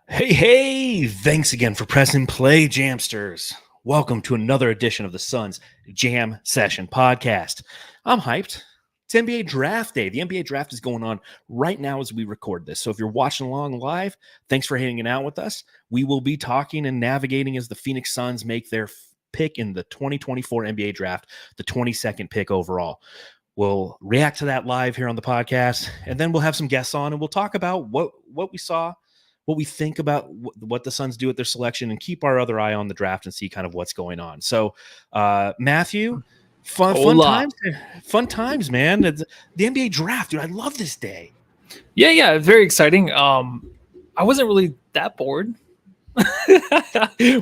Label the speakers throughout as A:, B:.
A: Hey, thanks again for pressing play, Jamsters. Welcome to another edition of the Suns Jam Session Podcast. I'm hyped. It's NBA Draft Day. The NBA Draft is going on right now as we record this. So if you're watching along live, thanks for hanging out with us. We will be talking and navigating as the Phoenix Suns make their pick in the 2024 NBA Draft, the 22nd pick overall. We'll react to that live here on the podcast, and then we'll have some guests on, and we'll talk about what we saw, what we think about what the Suns do at their selection, and keep our other eye on the draft and see kind of what's going on. So, Matthew, fun times, man. It's the NBA draft, dude. I love this day.
B: Yeah, it's very exciting. I wasn't really that bored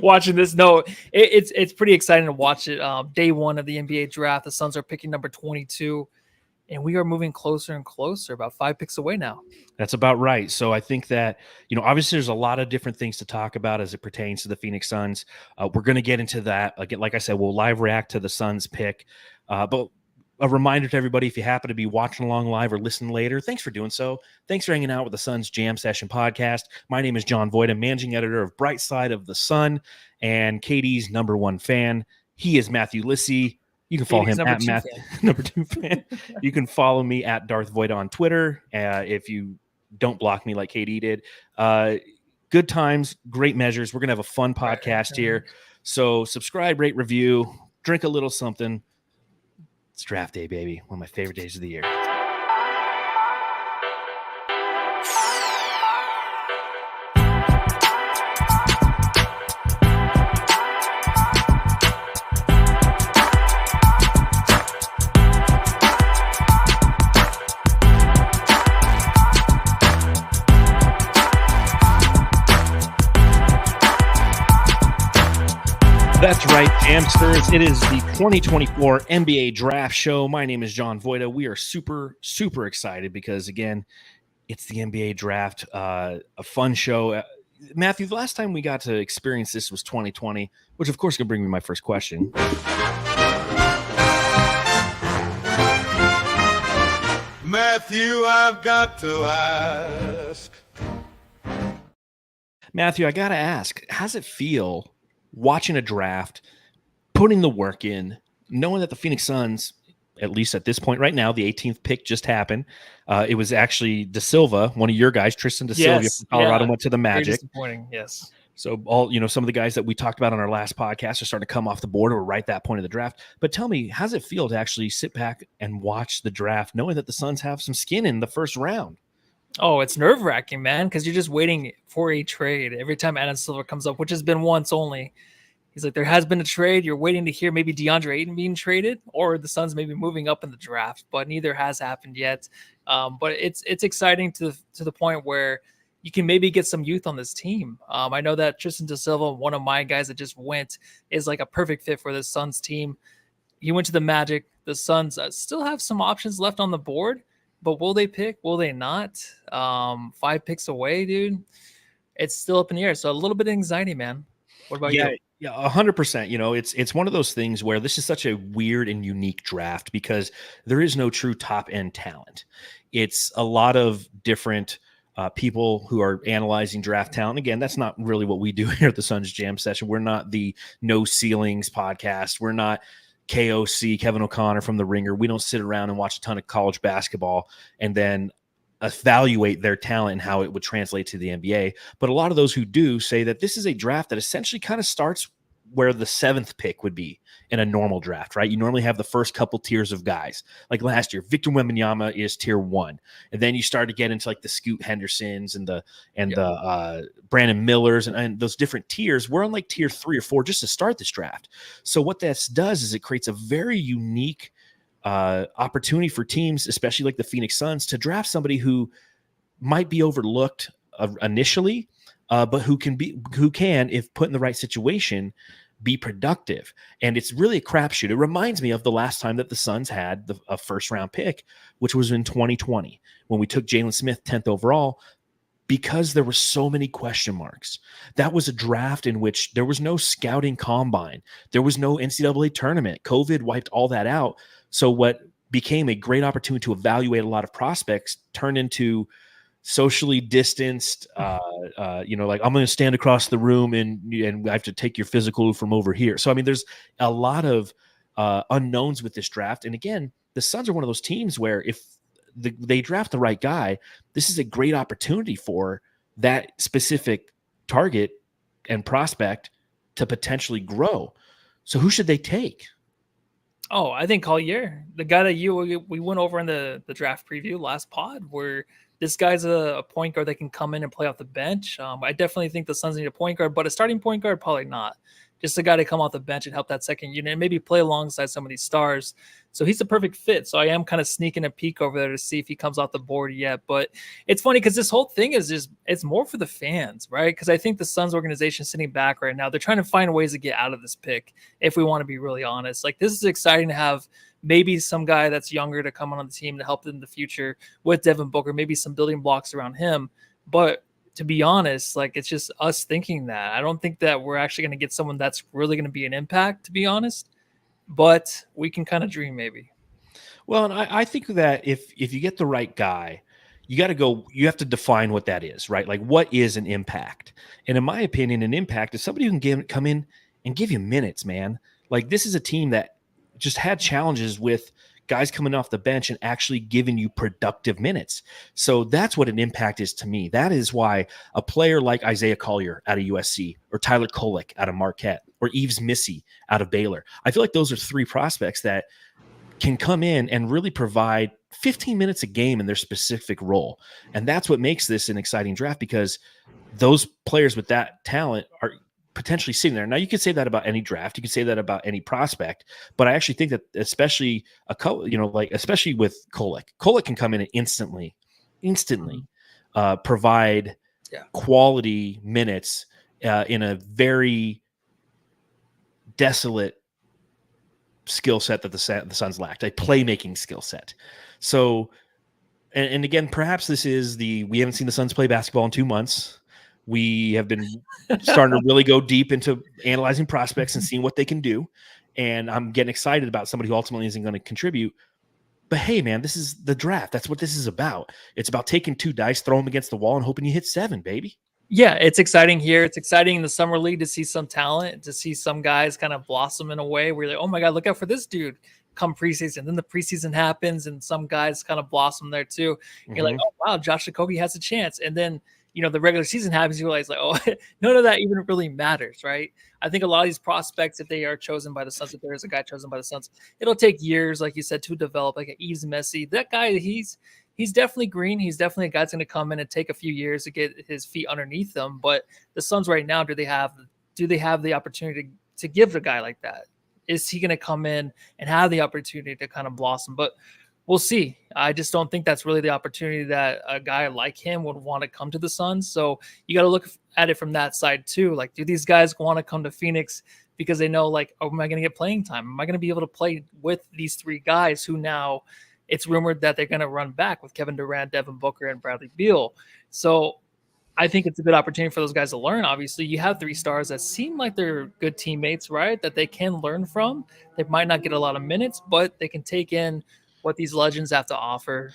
B: watching this. No, it's pretty exciting to watch it. Day one of the NBA draft, the Suns are picking number 22. And we are moving closer and closer, about 5 picks away now.
A: That's about right. So I think that, obviously there's a lot of different things to talk about as it pertains to the Phoenix Suns. We're going to get into that. Again, like I said, we'll live react to the Suns pick. But a reminder to everybody, if you happen to be watching along live or listening later, thanks for doing so. Thanks for hanging out with the Suns Jam Session Podcast. My name is John Voida, managing editor of Bright Side of the Sun and KD's number one fan. He is Matthew Lissy. You can follow him at number two fan. You can follow me at Darth Voida on Twitter. If you don't block me like KD did. Good times, great measures. We're going to have a fun podcast here. So subscribe, rate, review, drink a little something. It's draft day, baby. One of my favorite days of the year. That's right, Jamsters. It is the 2024 NBA Draft Show. My name is John Voida. We are super, super excited because, again, it's the NBA Draft, a fun show. Matthew, the last time we got to experience this was 2020, which, of course, can bring me my first question.
C: Matthew, I've got to ask.
A: Matthew, I got to ask, how's it feel watching a draft, putting the work in, knowing that the Phoenix Suns, at least at this point right now, the 18th pick just happened. It was actually De Silva, one of your guys, Tristan De Silva from Colorado, went to the Magic.
B: Very disappointing, yes.
A: So some of the guys that we talked about on our last podcast are starting to come off the board or right that point of the draft. But tell me, how does it feel to actually sit back and watch the draft, knowing that the Suns have some skin in the first round?
B: Oh, it's nerve-wracking, man, because you're just waiting for a trade every time Adam Silver comes up, which has been once only. He's like, there has been a trade. You're waiting to hear maybe DeAndre Ayton being traded or the Suns maybe moving up in the draft, but neither has happened yet. But it's exciting to the point where you can maybe get some youth on this team. I know that Tristan De Silva, one of my guys that just went, is like a perfect fit for the Suns team. He went to the Magic. The Suns still have some options left on the board. But will they pick? Will they not? 5 picks away, dude. It's still up in the air. So a little bit of anxiety, man. What about you?
A: Yeah, 100%. It's one of those things where this is such a weird and unique draft because there is no true top end talent. It's a lot of different people who are analyzing draft talent. Again, that's not really what we do here at the Suns Jam Session. We're not the No Ceilings podcast. We're not KOC, Kevin O'Connor from The Ringer. We don't sit around and watch a ton of college basketball and then evaluate their talent and how it would translate to the NBA. But a lot of those who do say that this is a draft that essentially kind of starts where the 7th pick would be in a normal draft, right? You normally have the first couple tiers of guys. Like last year, Victor Wembanyama is tier 1. And then you start to get into like the Scoot Hendersons and the Brandon Millers and those different tiers. We're on like tier 3 or 4 just to start this draft. So what this does is it creates a very unique opportunity for teams, especially like the Phoenix Suns, to draft somebody who might be overlooked initially, but who can, if put in the right situation, be productive. And it's really a crapshoot. It reminds me of the last time that the Suns had a first round pick, which was in 2020 when we took Jalen Smith 10th overall. Because there were so many question marks. That was a draft in which there was no scouting combine. There was no NCAA tournament. COVID wiped all that out. So what became a great opportunity to evaluate a lot of prospects turned into socially distanced, like I'm going to stand across the room and I have to take your physical from over here. So, I mean, there's a lot of unknowns with this draft. And again, the Suns are one of those teams where if they draft the right guy, this is a great opportunity for that specific target and prospect to potentially grow. So who should they take?
B: Oh, I think Collier, the guy that we went over in the draft preview last pod, where this guy's a point guard that can come in and play off the bench. I definitely think the Suns need a point guard, but a starting point guard, probably not. Just a guy to come off the bench and help that second unit and maybe play alongside some of these stars. So he's the perfect fit. So I am kind of sneaking a peek over there to see if he comes off the board yet. But it's funny because this whole thing is just, it's more for the fans, right? Because I think the Suns organization sitting back right now, they're trying to find ways to get out of this pick, if we want to be really honest. Like, this is exciting to have maybe some guy that's younger to come on the team to help in the future with Devin Booker, maybe some building blocks around him. But to be honest, like, it's just us thinking that. I don't think that we're actually going to get someone that's really going to be an impact, to be honest. But we can kind of dream, maybe.
A: Well, and I think that if you get the right guy, you have to define what that is, right? Like, what is an impact? And in my opinion, an impact is somebody who can come in and give you minutes, man. Like, this is a team that just had challenges with guys coming off the bench and actually giving you productive minutes. So that's what an impact is to me. That is why a player like Isaiah Collier out of USC, or Tyler Kolek out of Marquette, or Yves Missy out of Baylor, I feel like those are three prospects that can come in and really provide 15 minutes a game in their specific role. And that's what makes this an exciting draft, because those players with that talent are potentially sitting there. Now, you can say that about any draft. You can say that about any prospect, but I actually think that especially especially with Kolek can come in and instantly provide quality minutes in a very desolate skill set that the Suns lacked, a playmaking skill set. So, and again, perhaps this is we haven't seen the Suns play basketball in 2 months. We have been starting to really go deep into analyzing prospects and seeing what they can do. And I'm getting excited about somebody who ultimately isn't going to contribute. But hey, man, this is the draft. That's what this is about. It's about taking 2 dice, throw them against the wall, and hoping you hit 7, baby.
B: Yeah, it's exciting here. It's exciting in the summer league to see some talent, to see some guys kind of blossom in a way where you're like, oh my God, look out for this dude come preseason. Then the preseason happens and some guys kind of blossom there too. You're like, oh wow, Josh Okogie has a chance. And then, the regular season happens, you realize, like, oh, none of that even really matters, right? I think a lot of these prospects, if they are chosen by the Suns, if there is a guy chosen by the Suns, it'll take years, like you said, to develop. Like Yves Missy, that guy, he's definitely green. He's definitely a guy that's going to come in and take a few years to get his feet underneath them. But the Suns right now, do they have the opportunity to give a guy like that? Is he going to come in and have the opportunity to kind of blossom? But we'll see. I just don't think that's really the opportunity that a guy like him would want to come to the Suns. So you got to look at it from that side too. Like, do these guys want to come to Phoenix because they know, like, oh, am I going to get playing time? Am I going to be able to play with these 3 guys who now it's rumored that they're going to run back with Kevin Durant, Devin Booker, and Bradley Beal? So I think it's a good opportunity for those guys to learn. Obviously, you have 3 stars that seem like they're good teammates, right? That they can learn from. They might not get a lot of minutes, but they can take in what these legends have to offer.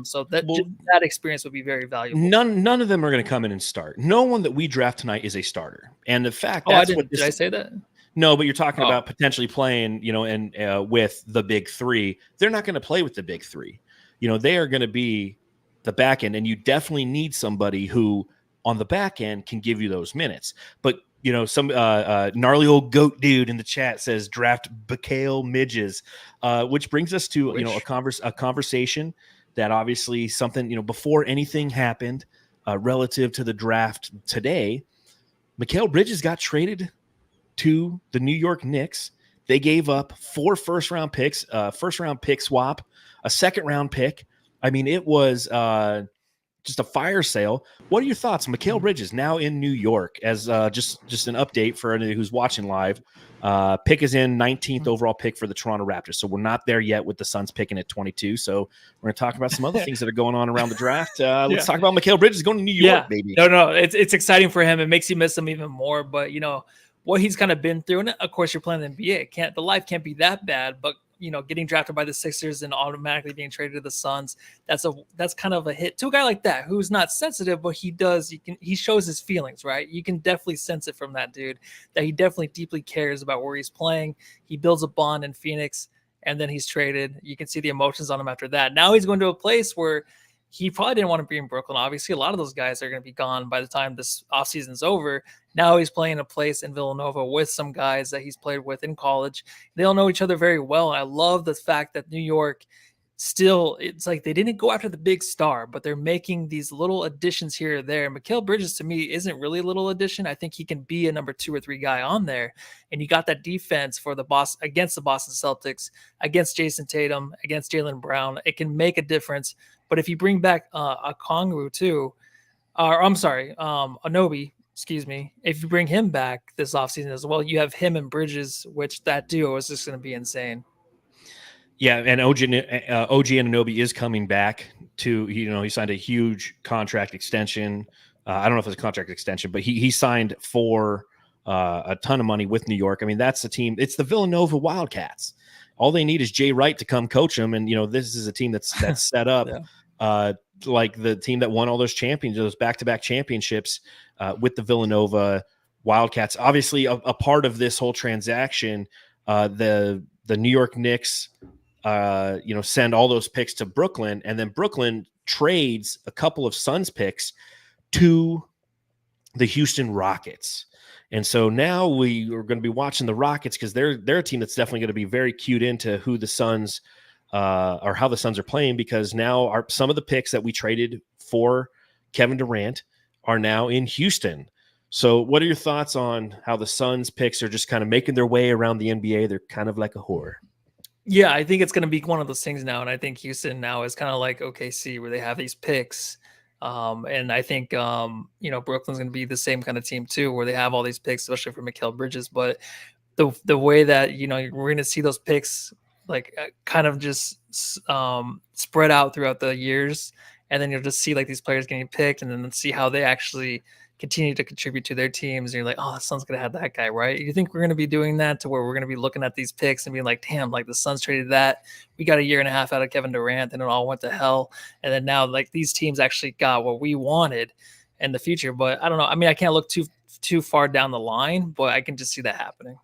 B: So that experience would be very valuable.
A: None of them are going to come in and start. No one that we draft tonight is a starter. And the fact
B: did I say that?
A: No, but you're talking about potentially playing, with the big 3. They're not going to play with the big 3. They are going to be the back end, and you definitely need somebody who on the back end can give you those minutes. But some gnarly old goat dude in the chat says draft Mikal Midges, which brings us to a conversation that obviously something before anything happened relative to the draft today. Mikal Bridges got traded to the New York Knicks. They gave up 4 first-round picks, first-round pick swap, a second-round pick. I mean, it was just a fire sale. What are your thoughts? Mikal Bridges now in New York, as just an update for anybody who's watching live. Pick is in 19th overall pick for the Toronto Raptors. So we're not there yet with the Suns picking at 22. So we're going to talk about some other things that are going on around the draft. Let's talk about Mikal Bridges going to New York, baby.
B: No, it's exciting for him. It makes you miss him even more. But what he's kind of been through, and of course you're playing the NBA. The life can't be that bad, but getting drafted by the Sixers and automatically being traded to the Suns. That's kind of a hit to a guy like that who's not sensitive, but he shows his feelings, right? You can definitely sense it from that dude that he definitely deeply cares about where he's playing. He builds a bond in Phoenix, and then he's traded. You can see the emotions on him after that. Now he's going to a place where he probably didn't want to be in Brooklyn. Obviously, a lot of those guys are going to be gone by the time this offseason's over. Now he's playing a place in Villanova with some guys that he's played with in college. They all know each other very well. And I love the fact that New York still, it's like they didn't go after the big star, but they're making these little additions here or there. Mikal Bridges, to me, isn't really a little addition. I think he can be a number 2 or 3 guy on there. And you got that defense for against the Boston Celtics, against Jason Tatum, against Jaylen Brown. It can make a difference. But if you bring back a Kongwu too, or I'm sorry, Anobi, excuse me, if you bring him back this offseason as well, you have him and Bridges, which that duo is just going to be insane.
A: Yeah, and OG Anunoby is coming back to, he signed a huge contract extension. I don't know if it's a contract extension, but he signed for a ton of money with New York. I mean, that's the team. It's the Villanova Wildcats. All they need is Jay Wright to come coach them, and this is a team that's set up like the team that won all those back-to-back championships with the Villanova Wildcats. Obviously, a part of this whole transaction, the New York Knicks, send all those picks to Brooklyn, and then Brooklyn trades a couple of Suns picks to the Houston Rockets. And so now we are going to be watching the Rockets because they're a team that's definitely going to be very cued into who the Suns or how the Suns are playing, because now some of the picks that we traded for Kevin Durant are now in Houston. So what are your thoughts on how the Suns picks are just kind of making their way around the NBA? They're kind of like a whore.
B: Yeah, I think it's going to be one of those things now. And I think Houston now is kind of like OKC, where they have these picks. And I think, Brooklyn's going to be the same kind of team too, where they have all these picks, especially for Mikal Bridges. But the way that, we're going to see those picks kind of just spread out throughout the years. And then you'll just see these players getting picked, and then see how they actually continue to contribute to their teams. And you're like, oh, the Suns going to have that guy, right? You think we're going to be doing that to where we're going to be looking at these picks and being like, damn, the Suns traded that. We got a year and a half out of Kevin Durant, and it all went to hell. And then now these teams actually got what we wanted in the future. But I don't know. I mean, I can't look too far down the line, but I can just see that happening.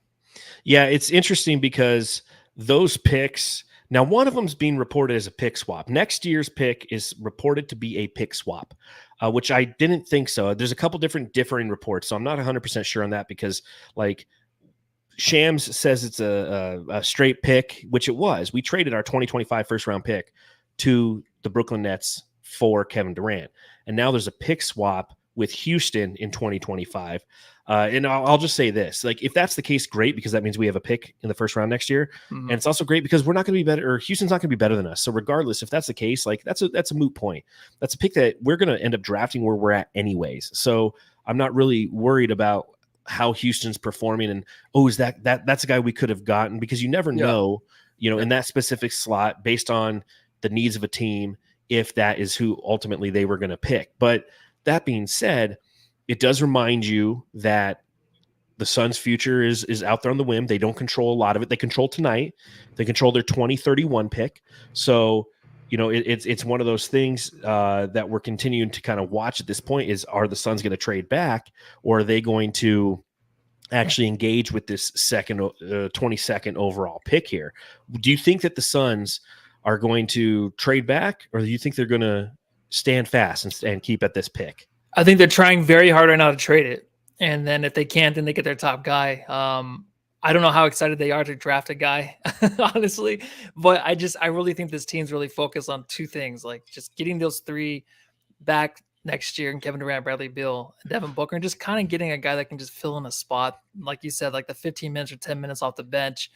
A: Yeah, it's interesting because those picks, now one of them is being reported as a pick swap. Next year's pick is reported to be a pick swap, which I didn't think so. There's a couple differing reports, so I'm not 100% sure on that, because Shams says it's a straight pick, which it was. We traded our 2025 first round pick to the Brooklyn Nets for Kevin Durant, and now there's a pick swap with Houston in 2025. And I'll just say this, if that's the case, great, because that means we have a pick in the first round next year. Mm-hmm. And it's also great because we're not going to be better, or Houston's not going to be better than us. So regardless, if that's the case, that's a moot point. That's a pick that we're going to end up drafting where we're at anyways. So I'm not really worried about how Houston's performing and, is that's a guy we could have gotten, because you never know, in that specific slot based on the needs of a team, if that is who ultimately they were going to pick. But that being said, it does remind you that the Suns' future is out there on the whim. They don't control a lot of it. They control tonight. They control their 2031 pick. So, it's one of those things that we're continuing to kind of watch at this point is, are the Suns going to trade back, or are they going to actually engage with this 22nd overall pick here? Do you think that the Suns are going to trade back, or do you think they're going to stand fast and keep at this pick?
B: I think they're trying very hard right now to trade it. And then if they can't, then they get their top guy. I don't know how excited they are to draft a guy, honestly. But I really think this team's really focused on two things, just getting those 3 back next year, and Kevin Durant, Bradley Beal, Devin Booker, and just kind of getting a guy that can just fill in a spot, like you said, the 15 minutes or 10 minutes off the bench,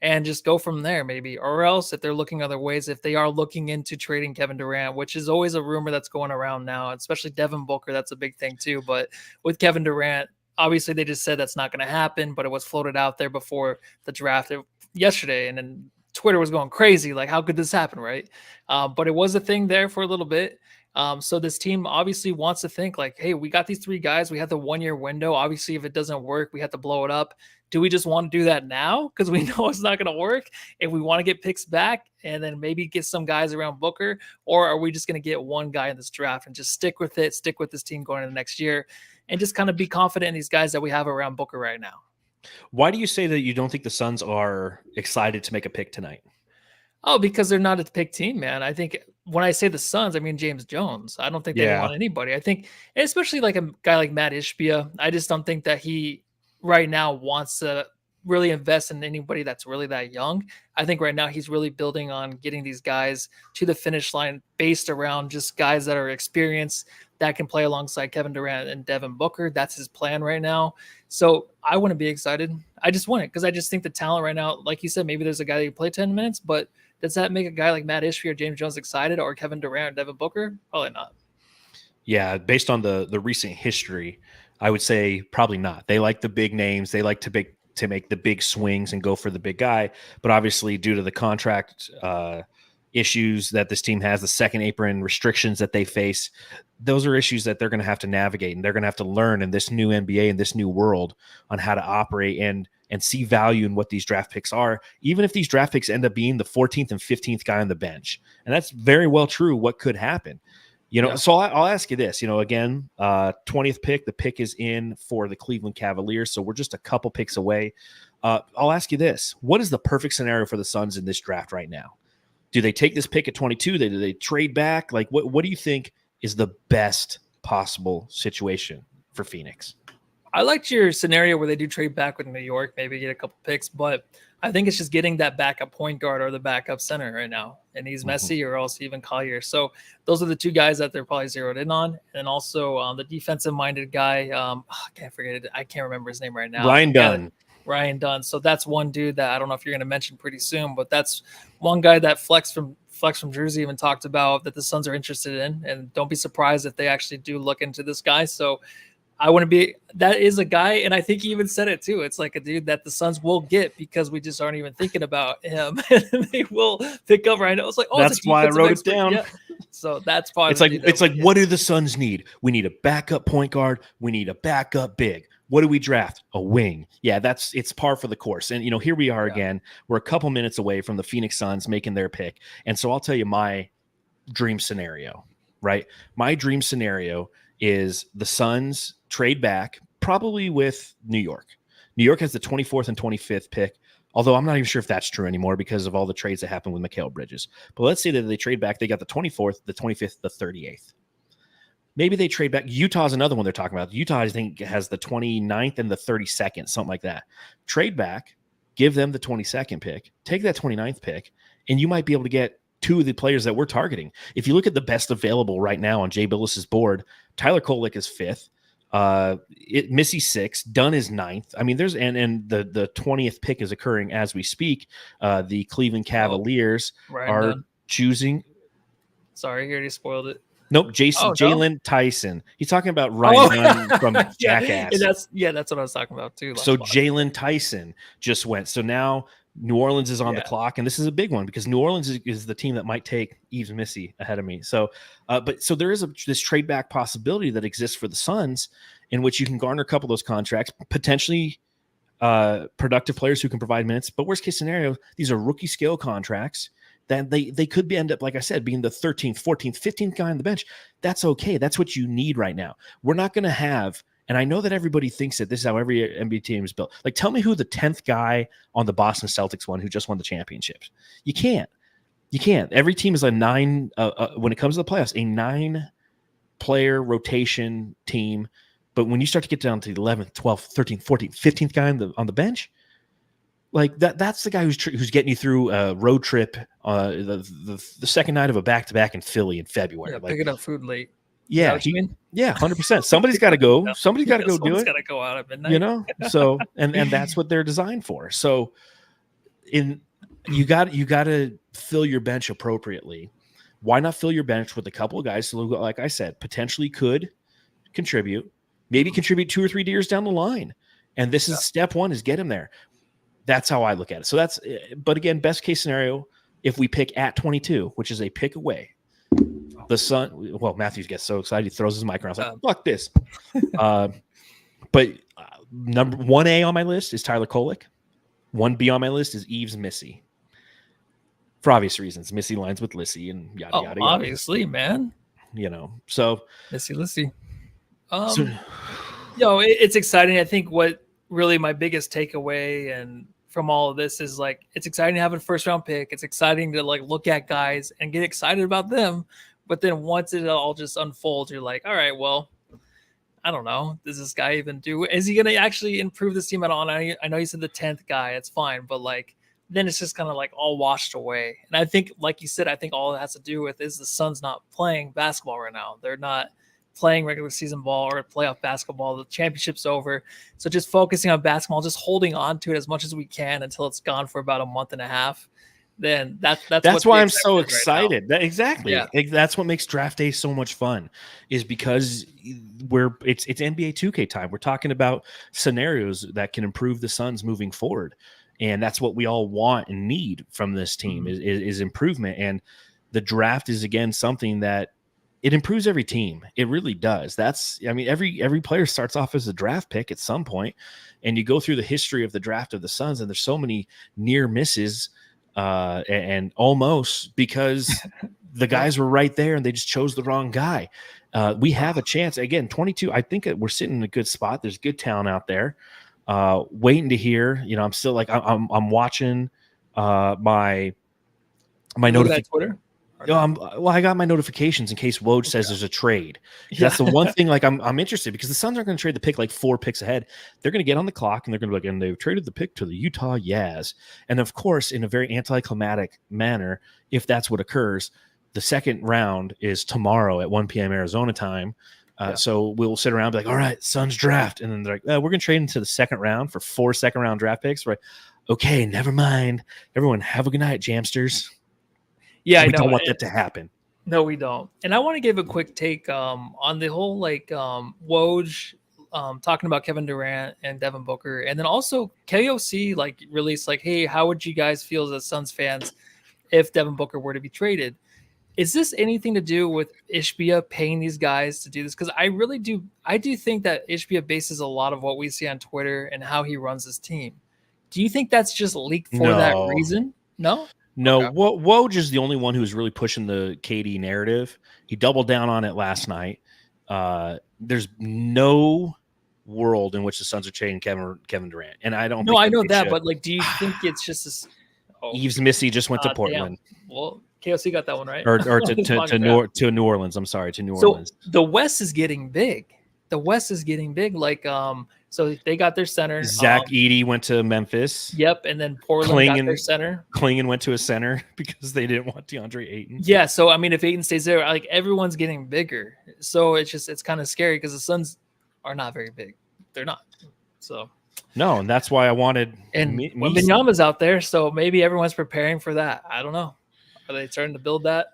B: and just go from there maybe. Or else, if they're looking other ways, if they are looking into trading Kevin Durant, which is always a rumor that's going around now, especially Devin Booker, that's a big thing too. But with Kevin Durant, obviously they just said that's not going to happen, but it was floated out there before the draft yesterday. And then Twitter was going crazy. How could this happen? Right. But it was a thing there for a little bit. So this team obviously wants to think like, hey, we got these 3 guys. We have the 1-year window. Obviously, if it doesn't work, we have to blow it up. Do we just want to do that now? Because we know it's not going to work. If we want to get picks back and then maybe get some guys around Booker, or are we just going to get one guy in this draft and just stick with it, stick with this team going into next year, and just kind of be confident in these guys that we have around Booker right now?
A: Why do you say that you don't think the Suns are excited to make a pick tonight?
B: Oh, because they're not a pick team, man. I think when I say the Suns, I mean James Jones. I don't think they
A: Yeah.
B: want anybody. I think, especially like a guy like Matt Ishbia, I just don't think that he right now wants to really invest in anybody that's really that young. I think right now he's really building on getting these guys to the finish line based around just guys that are experienced that can play alongside Kevin Durant and Devin Booker. That's his plan right now. So I wouldn't be excited. I just want it because I just think the talent right now, like you said, maybe there's a guy that can play 10 minutes, but does that make a guy like Matt Ishbia or James Jones excited, or Kevin Durant or Devin Booker? Probably not.
A: Yeah, based on the recent history, I would say probably not. They like the big names. They like to make the big swings and go for the big guy. But obviously, due to the contract issues that this team has, the second apron restrictions that they face, those are issues that they're going to have to navigate, and they're going to have to learn in this new NBA and this new world on how to operate and see value in what these draft picks are, even if these draft picks end up being the 14th and 15th guy on the bench. And that's very well true what could happen. So I'll ask you this, again, 20th pick, the pick is in for the Cleveland Cavaliers. So we're just a couple picks away. I'll ask you this. What is the perfect scenario for the Suns in this draft right now? Do they take this pick at 22? Do they trade back? Like, what do you think is the best possible situation for Phoenix?
B: I liked your scenario where they do trade back with New York, maybe get a couple picks, but I think it's just getting that backup point guard or the backup center right now. And he's Messi or else even Collier. So those are the 2 guys that they're probably zeroed in on. And also the defensive minded guy. I can't forget it. I can't remember his name right now. Ryan Dunn. So that's one dude that I don't know if you're going to mention pretty soon, but that's one guy that Flex from Jersey even talked about that the Suns are interested in. And don't be surprised if they actually do look into this guy. So I want to be, that is a guy. And I think he even said it too. It's like a dude that the Suns will get because we just aren't even thinking about him. And they will pick up right now. It's like,
A: that's why I wrote it down.
B: Yeah. So that's probably,
A: it's like, what do the Suns need? We need a backup point guard. We need a backup big. What do we draft? A wing. Yeah, it's par for the course. And, here we are again. We're a couple minutes away from the Phoenix Suns making their pick. And so I'll tell you my dream scenario, right? My dream scenario is the Suns trade back, probably with New York. New York has the 24th and 25th pick, although I'm not even sure if that's true anymore because of all the trades that happened with Mikal Bridges. But let's say that they trade back. They got the 24th, the 25th, the 38th. Maybe they trade back. Utah's another one they're talking about. Utah, I think, has the 29th and the 32nd, something like that. Trade back, give them the 22nd pick, take that 29th pick, and you might be able to get 2 of the players that we're targeting. If you look at the best available right now on Jay Billis's board, Tyler Kolek is 5th. Missy 6th. Dunn is 9th. I mean, and the 20th pick is occurring as we speak. The Cleveland Cavaliers are choosing.
B: Sorry, you already spoiled it.
A: Nope, Jalen Tyson. He's talking about Ryan Dunn from Jackass.
B: That's what I was talking about too.
A: So Jalen Tyson just went. So now New Orleans is on the clock, and this is a big one because New Orleans is the team that might take Yves Missy ahead of me. So, so there is this trade back possibility that exists for the Suns, in which you can garner a couple of those contracts, potentially productive players who can provide minutes. But worst case scenario, these are rookie scale contracts. Then they could end up, like I said, being the 13th, 14th, 15th guy on the bench. That's okay. That's what you need right now. We're not going to have, and I know that everybody thinks that this is how every NBA team is built. Like, tell me who the 10th guy on the Boston Celtics who just won the championships. You can't. Every team is a 9, when it comes to the playoffs, a 9-player rotation team. But when you start to get down to the 11th, 12th, 13th, 14th, 15th guy on the bench, like that's the guy who's getting you through a road trip, the second night of a back-to-back in Philly in February.
B: Yeah, picking up food late.
A: Yeah,
B: what you mean?
A: Yeah, 100%. Somebody's got to go. Somebody's got to go do it.
B: Someone's got to go out at midnight.
A: So and that's what they're designed for. So you got to fill your bench appropriately. Why not fill your bench with a couple of guys who, like I said, potentially could contribute, maybe contribute 2 or 3 years down the line. And this is step one, is get him there. That's how I look at it. So but again, best case scenario, if we pick at 22, which is a pick away, The Sun. Well, Matthews gets so excited he throws his mic around. I was like, fuck this. But number 1A on my list is Tyler Kolek. 1B on my list is Eves Missy. For obvious reasons, Missy lines with Lissy and yada yada.
B: Obviously, man.
A: So
B: Lissy. It's exciting. I think what really my biggest takeaway and from all of this is like it's exciting to have a first round pick. It's exciting to like look at guys and get excited about them. But then once it all just unfolds, you're like, all right, well, I don't know. Does this guy even do? Is he going to actually improve this team at all? And I know you said the 10th guy. It's fine, but like. Then it's just kind of like all washed away. And I think, like you said, I think all it has to do with is the Suns not playing basketball right now. They're not playing regular season ball or playoff basketball. The championship's over. So just focusing on basketball, just holding on to it as much as we can until it's gone for about a month and a half. Then that's
A: why I'm so excited. Exactly.
B: Yeah.
A: That's what makes draft day so much fun, is because it's NBA 2K time. We're talking about scenarios that can improve the Suns moving forward. And that's what we all want and need from this team is improvement. And the draft is, again, something that it improves every team. It really does. Every player starts off as a draft pick at some point, and you go through the history of the draft of the Suns, and there's so many near misses and almost because the guys were right there and they just chose the wrong guy. We have a chance. Again, 22, I think we're sitting in a good spot. There's good talent out there. Waiting to hear, I'm still like, I'm watching my notifications.
B: Twitter.
A: I got my notifications in case Woj says there's a trade. That's the one thing. Like I'm interested because the Suns aren't going to trade the pick like 4 picks ahead. They're going to get on the clock and they're going to be like, and they've traded the pick to the Utah Jazz. And of course, in a very anticlimactic manner, if that's what occurs, the second round is tomorrow at 1 p.m. Arizona time. So we'll sit around and be like, all right, Suns draft. And then they're like, we're going to trade into the second round for 4 second-round draft picks. Right? Okay, never mind. Everyone, have a good night, Jamsters.
B: Yeah,
A: we don't want that to happen.
B: No, we don't. And I want to give a quick take on the whole, Woj talking about Kevin Durant and Devin Booker. And then also KOC, released, hey, how would you guys feel as Suns fans if Devin Booker were to be traded? Is this anything to do with Ishbia paying these guys to do this? Because I do think that Ishbia bases a lot of what we see on Twitter and how he runs his team. Do you think that's just leaked for that reason? No?
A: No, okay. Woj is the only one who's really pushing the KD narrative. He doubled down on it last night. There's no world in which the Suns are trading Kevin Durant. And I don't
B: No, I know that, but do you think it's just this?
A: Eves Missy just went to Portland.
B: Damn. Well, KOC got that one right.
A: Or to New Orleans. I'm sorry, to New Orleans.
B: So the West is getting big. So they got their center.
A: Zach Edey went to Memphis.
B: Yep, and then Portland got their center.
A: Klingon went to a center because they didn't want DeAndre Ayton.
B: Yeah, so if Ayton stays there, everyone's getting bigger. So it's kind of scary because the Suns are not very big. They're not. So
A: no, and that's why I wanted.
B: And Wembanyama's out there, so maybe everyone's preparing for that. I don't know. Are they starting to build that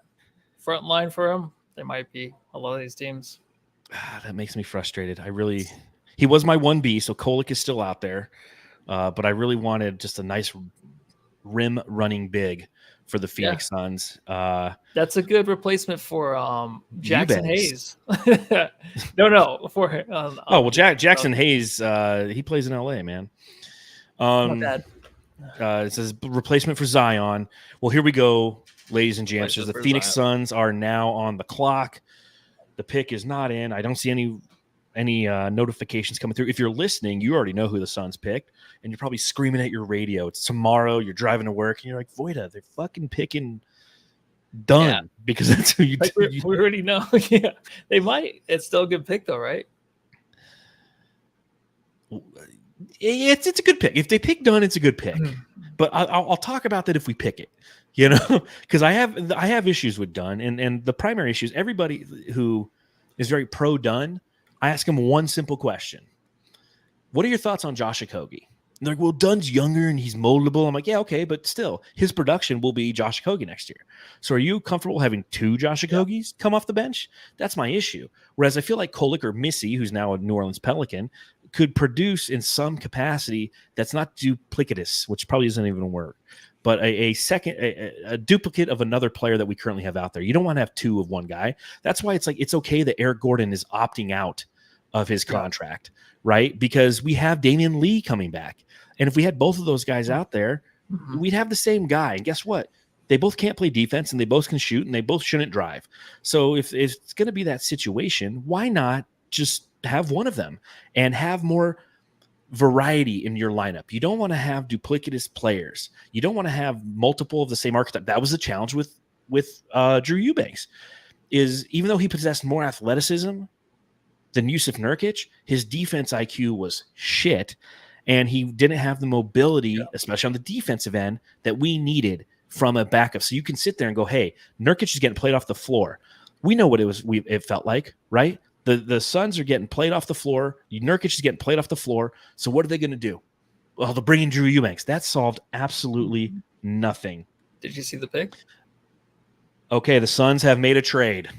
B: front line for him? They might be. A lot of these teams.
A: That makes me frustrated. He was my 1B, so Kolek is still out there. But I really wanted just a nice rim running big for the Phoenix Suns.
B: That's a good replacement for Jackson Hayes. No. For
A: Jackson Hayes, he plays in LA, man.
B: Not bad.
A: It says replacement for Zion. Well, here we go, ladies and gents. The Phoenix Suns are now on the clock. The pick is not in. I don't see any notifications coming through. If you're listening, you already know who the Suns picked, and you're probably screaming at your radio. It's tomorrow. You're driving to work, and you're like, Voida, they're fucking picking Dunn because that's who you do.
B: We already know. Yeah, they might. It's still a good pick, though, right?
A: It's a good pick. If they pick Dunn, it's a good pick. But I'll talk about that if we pick it, because I have issues with Dunn, and the primary issue is everybody who is very pro Dunn. I ask him one simple question: what are your thoughts on Josh Okogie? And they're like, well, Dunn's younger and he's moldable. I'm like, yeah, okay, but still, his production will be Josh Okogie next year. So are you comfortable having 2 Josh Okogies come off the bench? That's my issue. Whereas I feel like Kolek or Missy, who's now a New Orleans Pelican, could produce in some capacity that's not duplicitous, which probably isn't even a word. but a duplicate of another player that we currently have out there. You don't want to have two of one guy. That's why it's like it's okay that Eric Gordon is opting out of his contract, right? Because we have Damian Lee coming back. And if we had both of those guys out there, we'd have the same guy. And guess what? They both can't play defense and they both can shoot and they both shouldn't drive. So if it's going to be that situation, why not just have one of them and have more variety in your lineup? You don't want to have duplicitous players. You don't want to have multiple of the same archetype. That was the challenge with Drew Eubanks, is even though he possessed more athleticism than Yusuf Nurkic, his defense IQ was shit, and he didn't have the mobility, especially on the defensive end, that we needed from a backup. So you can sit there and go, hey, Nurkic is getting played off the floor. We know what it felt like, right? The Suns are getting played off the floor. Nurkic is getting played off the floor. So what are they going to do? Well, they'll bring in Drew Eubanks. That solved absolutely nothing.
B: Did you see the pick?
A: Okay, the Suns have made a trade.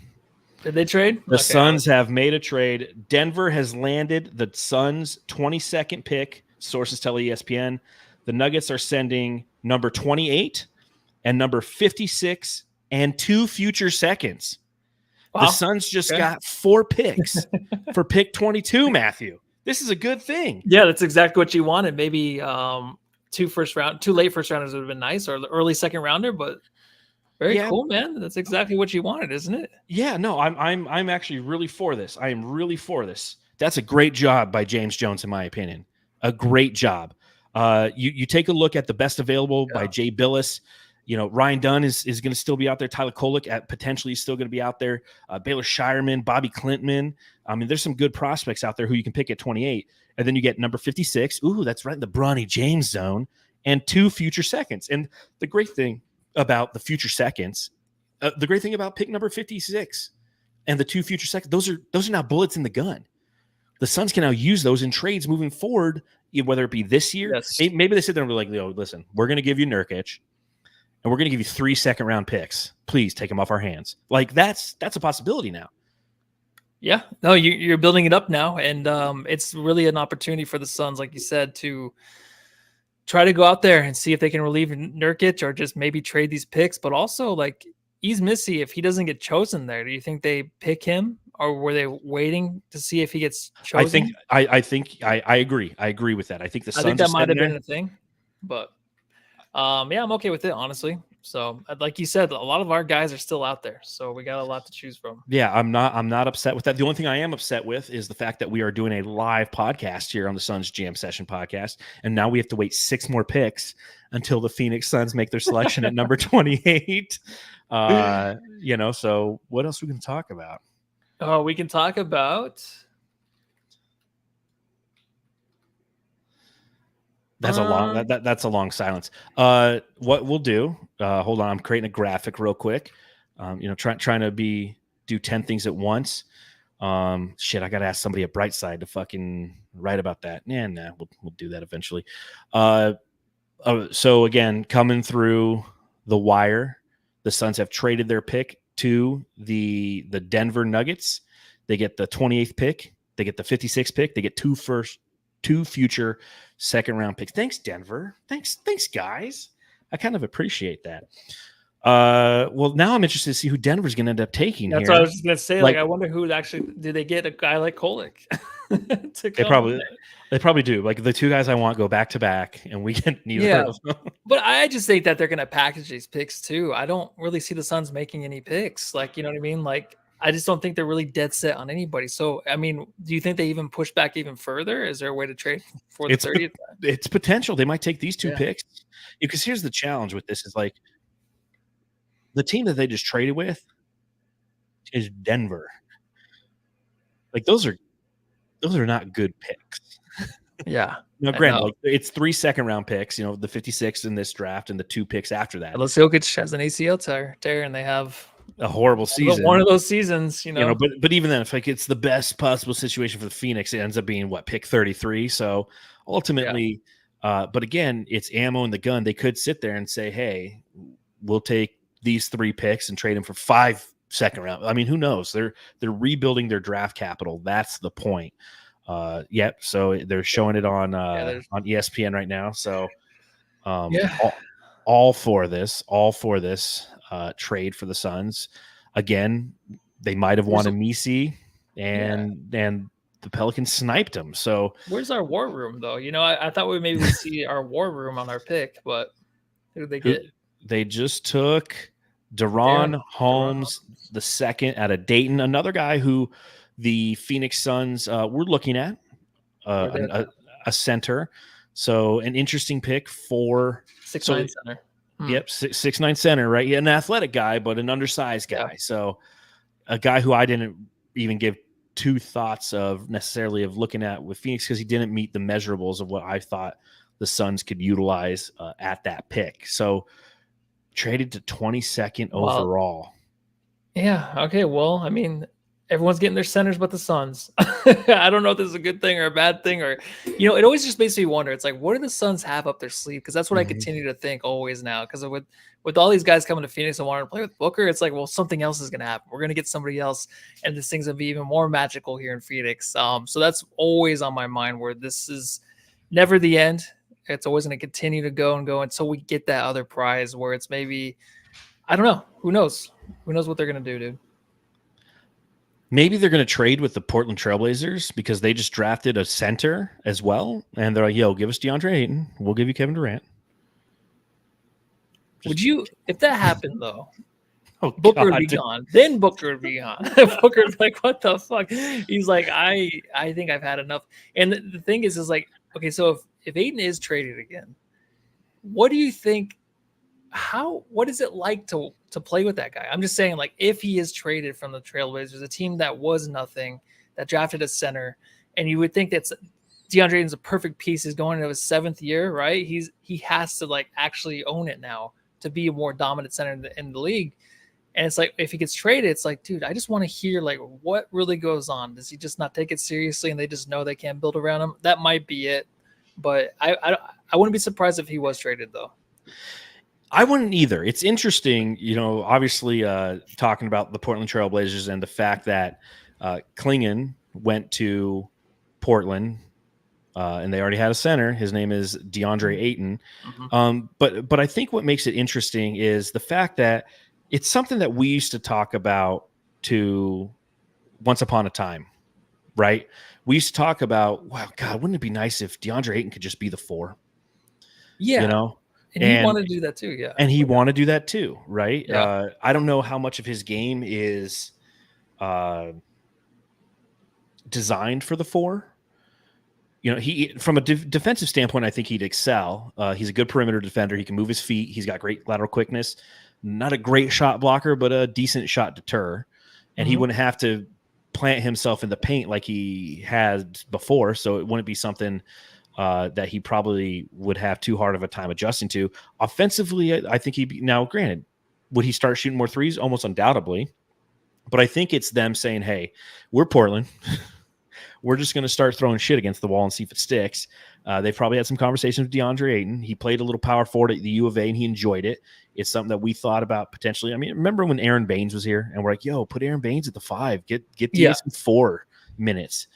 B: Did they trade?
A: The Suns have made a trade. Denver has landed the Suns' 22nd pick. Sources tell ESPN. The Nuggets are sending number 28 and number 56 and 2 future seconds. Wow. The Suns just got 4 picks for pick 22, Matthew. This is a good thing.
B: Yeah, that's exactly what you wanted. Maybe 2 late first rounders would have been nice, or early second rounder, but very cool, man. That's exactly what you wanted, isn't it?
A: Yeah, no, I'm actually really for this. I am really for this. That's a great job by James Jones, in my opinion. A great job. You take a look at the best available by Jay Billis. You know, Ryan Dunn is going to still be out there. Tyler Kolek potentially still going to be out there. Baylor Shireman, Bobby Clintman. I mean, there's some good prospects out there who you can pick at 28. And then you get number 56. Ooh, that's right in the Bronny James zone. And 2 future seconds. And the great thing about the future seconds, the great thing about pick number 56 and the 2 future seconds, those are now bullets in the gun. The Suns can now use those in trades moving forward, whether it be this year.
B: Yes.
A: Maybe they sit there and be like, listen, we're going to give you Nurkic, and we're going to give you 3 second-round picks. Please take them off our hands. Like, that's a possibility now.
B: Yeah. No, you're building it up now, and it's really an opportunity for the Suns, like you said, to try to go out there and see if they can relieve Nurkic or just maybe trade these picks. But also, like, he's Missy. If he doesn't get chosen there, do you think they pick him, or were they waiting to see if he gets chosen?
A: I think I agree. I agree with that. I think the Suns.
B: I think that might have been a thing, but yeah, I'm okay with it, honestly. So, like you said, a lot of our guys are still out there, so we got a lot to choose from.
A: Yeah, I'm not upset with that. The only thing I am upset with is the fact that we are doing a live podcast here on the Suns Jam Session podcast, and now we have to wait 6 more picks until the Phoenix Suns make their selection at number 28. You know, so what else we can talk about?
B: Oh, we can talk about.
A: That's a long silence. What we'll do? Hold on, I'm creating a graphic real quick. You know, trying to do 10 things at once. Shit, I gotta ask somebody at Brightside to fucking write about that. Nah, we'll do that eventually. So again, coming through the wire, the Suns have traded their pick to the Denver Nuggets. They get the 28th pick. They get the 56th pick. They get 2 future second-round picks. Thanks, Denver. Thanks, guys. I kind of appreciate that. Well, now I'm interested to see who Denver's going to end up taking.
B: That's
A: here.
B: what I was just going to say. Like, I wonder who actually did they get a guy like Kolek?
A: They probably do. Like, the 2 guys I want go back to back, and we get neither of them.
B: But I just think that they're going to package these picks too. I don't really see the Suns making any picks. Like, you know what I mean? Like, I just don't think they're really dead set on anybody. So, I mean, do you think they even push back even further? Is there a way to trade for the 30th?
A: It's potential. They might take these 2 picks. Because here's the challenge with this is, like, the team that they just traded with is Denver. Like, those are not good picks.
B: Yeah.
A: No, granted, like, it's 3 second-round picks, you know, the 56 in this draft and the 2 picks after that.
B: Unless Jokic has an ACL tear and they have
A: a horrible season.
B: One of those seasons, you know.
A: But even then, if like it's the best possible situation for the Phoenix, it ends up being pick 33. So ultimately, but again, it's ammo in the gun. They could sit there and say, hey, we'll take these 3 picks and trade them for 5 second round. I mean, who knows? They're rebuilding their draft capital. That's the point. So they're showing it on ESPN right now. So all for this trade for the Suns. Again, they might have wanted Misi, and the Pelicans sniped him. So
B: where's our war room though? You know, I thought we maybe would see our war room on our pick, but who did they get?
A: They just took Deron Holmes the second out of Dayton, another guy who the Phoenix Suns were looking at, a center. So an interesting pick for
B: 6'9" center.
A: Yep, 6'9" center, right? Yeah, an athletic guy, but an undersized guy. Yeah. So a guy who I didn't even give two thoughts of necessarily of looking at with Phoenix because he didn't meet the measurables of what I thought the Suns could utilize at that pick. So traded to 22nd overall.
B: Yeah. Okay. Well, I mean, everyone's getting their centers but the Suns. I don't know if this is a good thing or a bad thing, or, you know, it always just makes me wonder. It's like, what do the Suns have up their sleeve? Because that's what I continue to think always now. Because with all these guys coming to Phoenix and wanting to play with Booker, it's like, well, something else is going to happen. We're going to get somebody else, and this thing's going to be even more magical here in Phoenix. So that's always on my mind, where this is never the end. It's always going to continue to go and go until we get that other prize where it's maybe, I don't know. Who knows? Who knows what they're going to do, dude?
A: Maybe they're going to trade with the Portland Trailblazers because they just drafted a center as well. And they're like, yo, give us DeAndre Ayton. We'll give you Kevin Durant.
B: Would you, if that happened though, Booker would be gone. Then Booker would be gone. Booker would be like, what the fuck? He's like, I think I've had enough. And the thing is like, okay, so if Ayton is traded again, what do you think? What is it like to play with that guy? I'm just saying, like, if he is traded from the Trailblazers, a team that was nothing, that drafted a center, and you would think that's DeAndre Ayton's a perfect piece. He's going into his 7th year, right? He has to like actually own it now to be a more dominant center in the league. And it's like, if he gets traded, it's like, dude, I just want to hear like what really goes on. Does he just not take it seriously and they just know they can't build around him? That might be it. But I wouldn't be surprised if he was traded though.
A: I wouldn't either. It's interesting, you know, obviously talking about the Portland Trailblazers and the fact that Klingon went to Portland and they already had a center. His name is DeAndre Ayton. But I think what makes it interesting is the fact that it's something that we used to talk about once upon a time, right? We used to talk about, wow, God, wouldn't it be nice if DeAndre Ayton could just be the 4?
B: Yeah.
A: You know?
B: And he wanted to do that too, yeah.
A: And he wanted to do that too, right?
B: Yeah.
A: I don't know how much of his game is designed for the 4. You know, he from a defensive standpoint, I think he'd excel. He's a good perimeter defender. He can move his feet. He's got great lateral quickness. Not a great shot blocker, but a decent shot deterror. And he wouldn't have to plant himself in the paint like he had before, so it wouldn't be something that he probably would have too hard of a time adjusting to. Offensively, I think now granted, would he start shooting more threes? Almost undoubtedly. But I think it's them saying, hey, we're Portland. We're just going to start throwing shit against the wall and see if it sticks. They've probably had some conversations with DeAndre Ayton. He played a little power forward at the U of A, and he enjoyed it. It's something that we thought about potentially. I mean, remember when Aaron Baines was here, and we're like, yo, put Aaron Baines at the 5. Get DA some 4 minutes.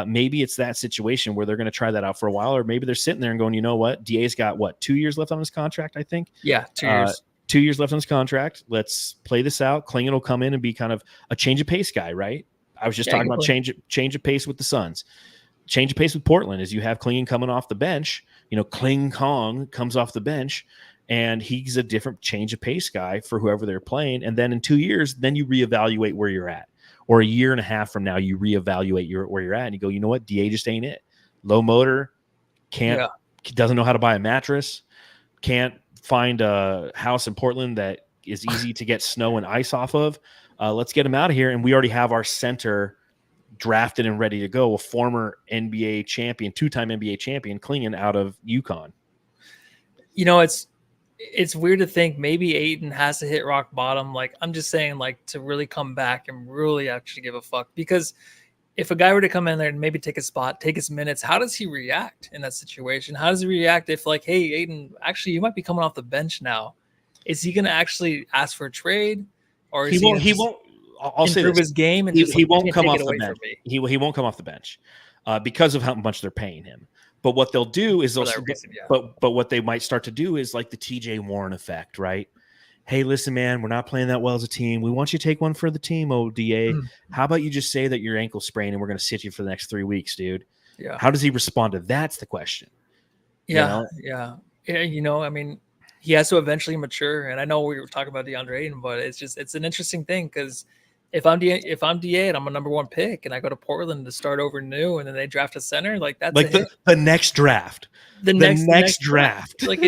A: Maybe it's that situation where they're going to try that out for a while, or maybe they're sitting there and going, you know what? DA's got, 2 years left on his contract, I think?
B: Yeah, 2 years.
A: 2 years left on his contract. Let's play this out. Klingon will come in and be kind of a change of pace guy, right? I was just talking about change of pace with the Suns. Change of pace with Portland is you have Klingon coming off the bench. You know, Kling Kong comes off the bench, and he's a different change of pace guy for whoever they're playing. And then in 2 years, then you reevaluate where you're at. Or a year and a half from now, you reevaluate where you're at, and you go, you know what? DA just ain't it. Low motor, doesn't know how to buy a mattress, can't find a house in Portland that is easy to get snow and ice off of. Let's get him out of here. And we already have our center drafted and ready to go, a former NBA champion, 2-time NBA champion, Klingon out of UConn.
B: You know, it's weird to think maybe Ayton has to hit rock bottom. Like, I'm just saying, like, to really come back and really actually give a fuck. Because if a guy were to come in there and maybe take a spot, take his minutes, how does he react in that situation? How does he react if, like, hey, Ayton, actually, you might be coming off the bench now? Is he going to actually ask for a trade? Or is
A: he won't. I'll say
B: improve
A: this:
B: his game and
A: he won't
B: can't
A: come
B: take
A: off
B: it
A: the
B: away
A: bench.
B: from me
A: He won't come off the bench because of how much they're paying him. But what they'll do is
B: for that reason. Yeah.
A: but what they might start to do is like the TJ Warren effect, right? Hey, listen, man, we're not playing that well as a team. We want you to take one for the team, ODA. How about you just say that your ankle sprained and we're going to sit you for the next 3 weeks, dude?
B: Yeah.
A: How does he respond to that's the question?
B: Yeah. Yeah. I mean, he has to eventually mature. And I know we were talking about DeAndre Ayton, but it's an interesting thing because if I'm DA and I'm a number one pick and I go to Portland to start over new and then they draft a center, like that's
A: like the next draft.
B: the next
A: draft.
B: Like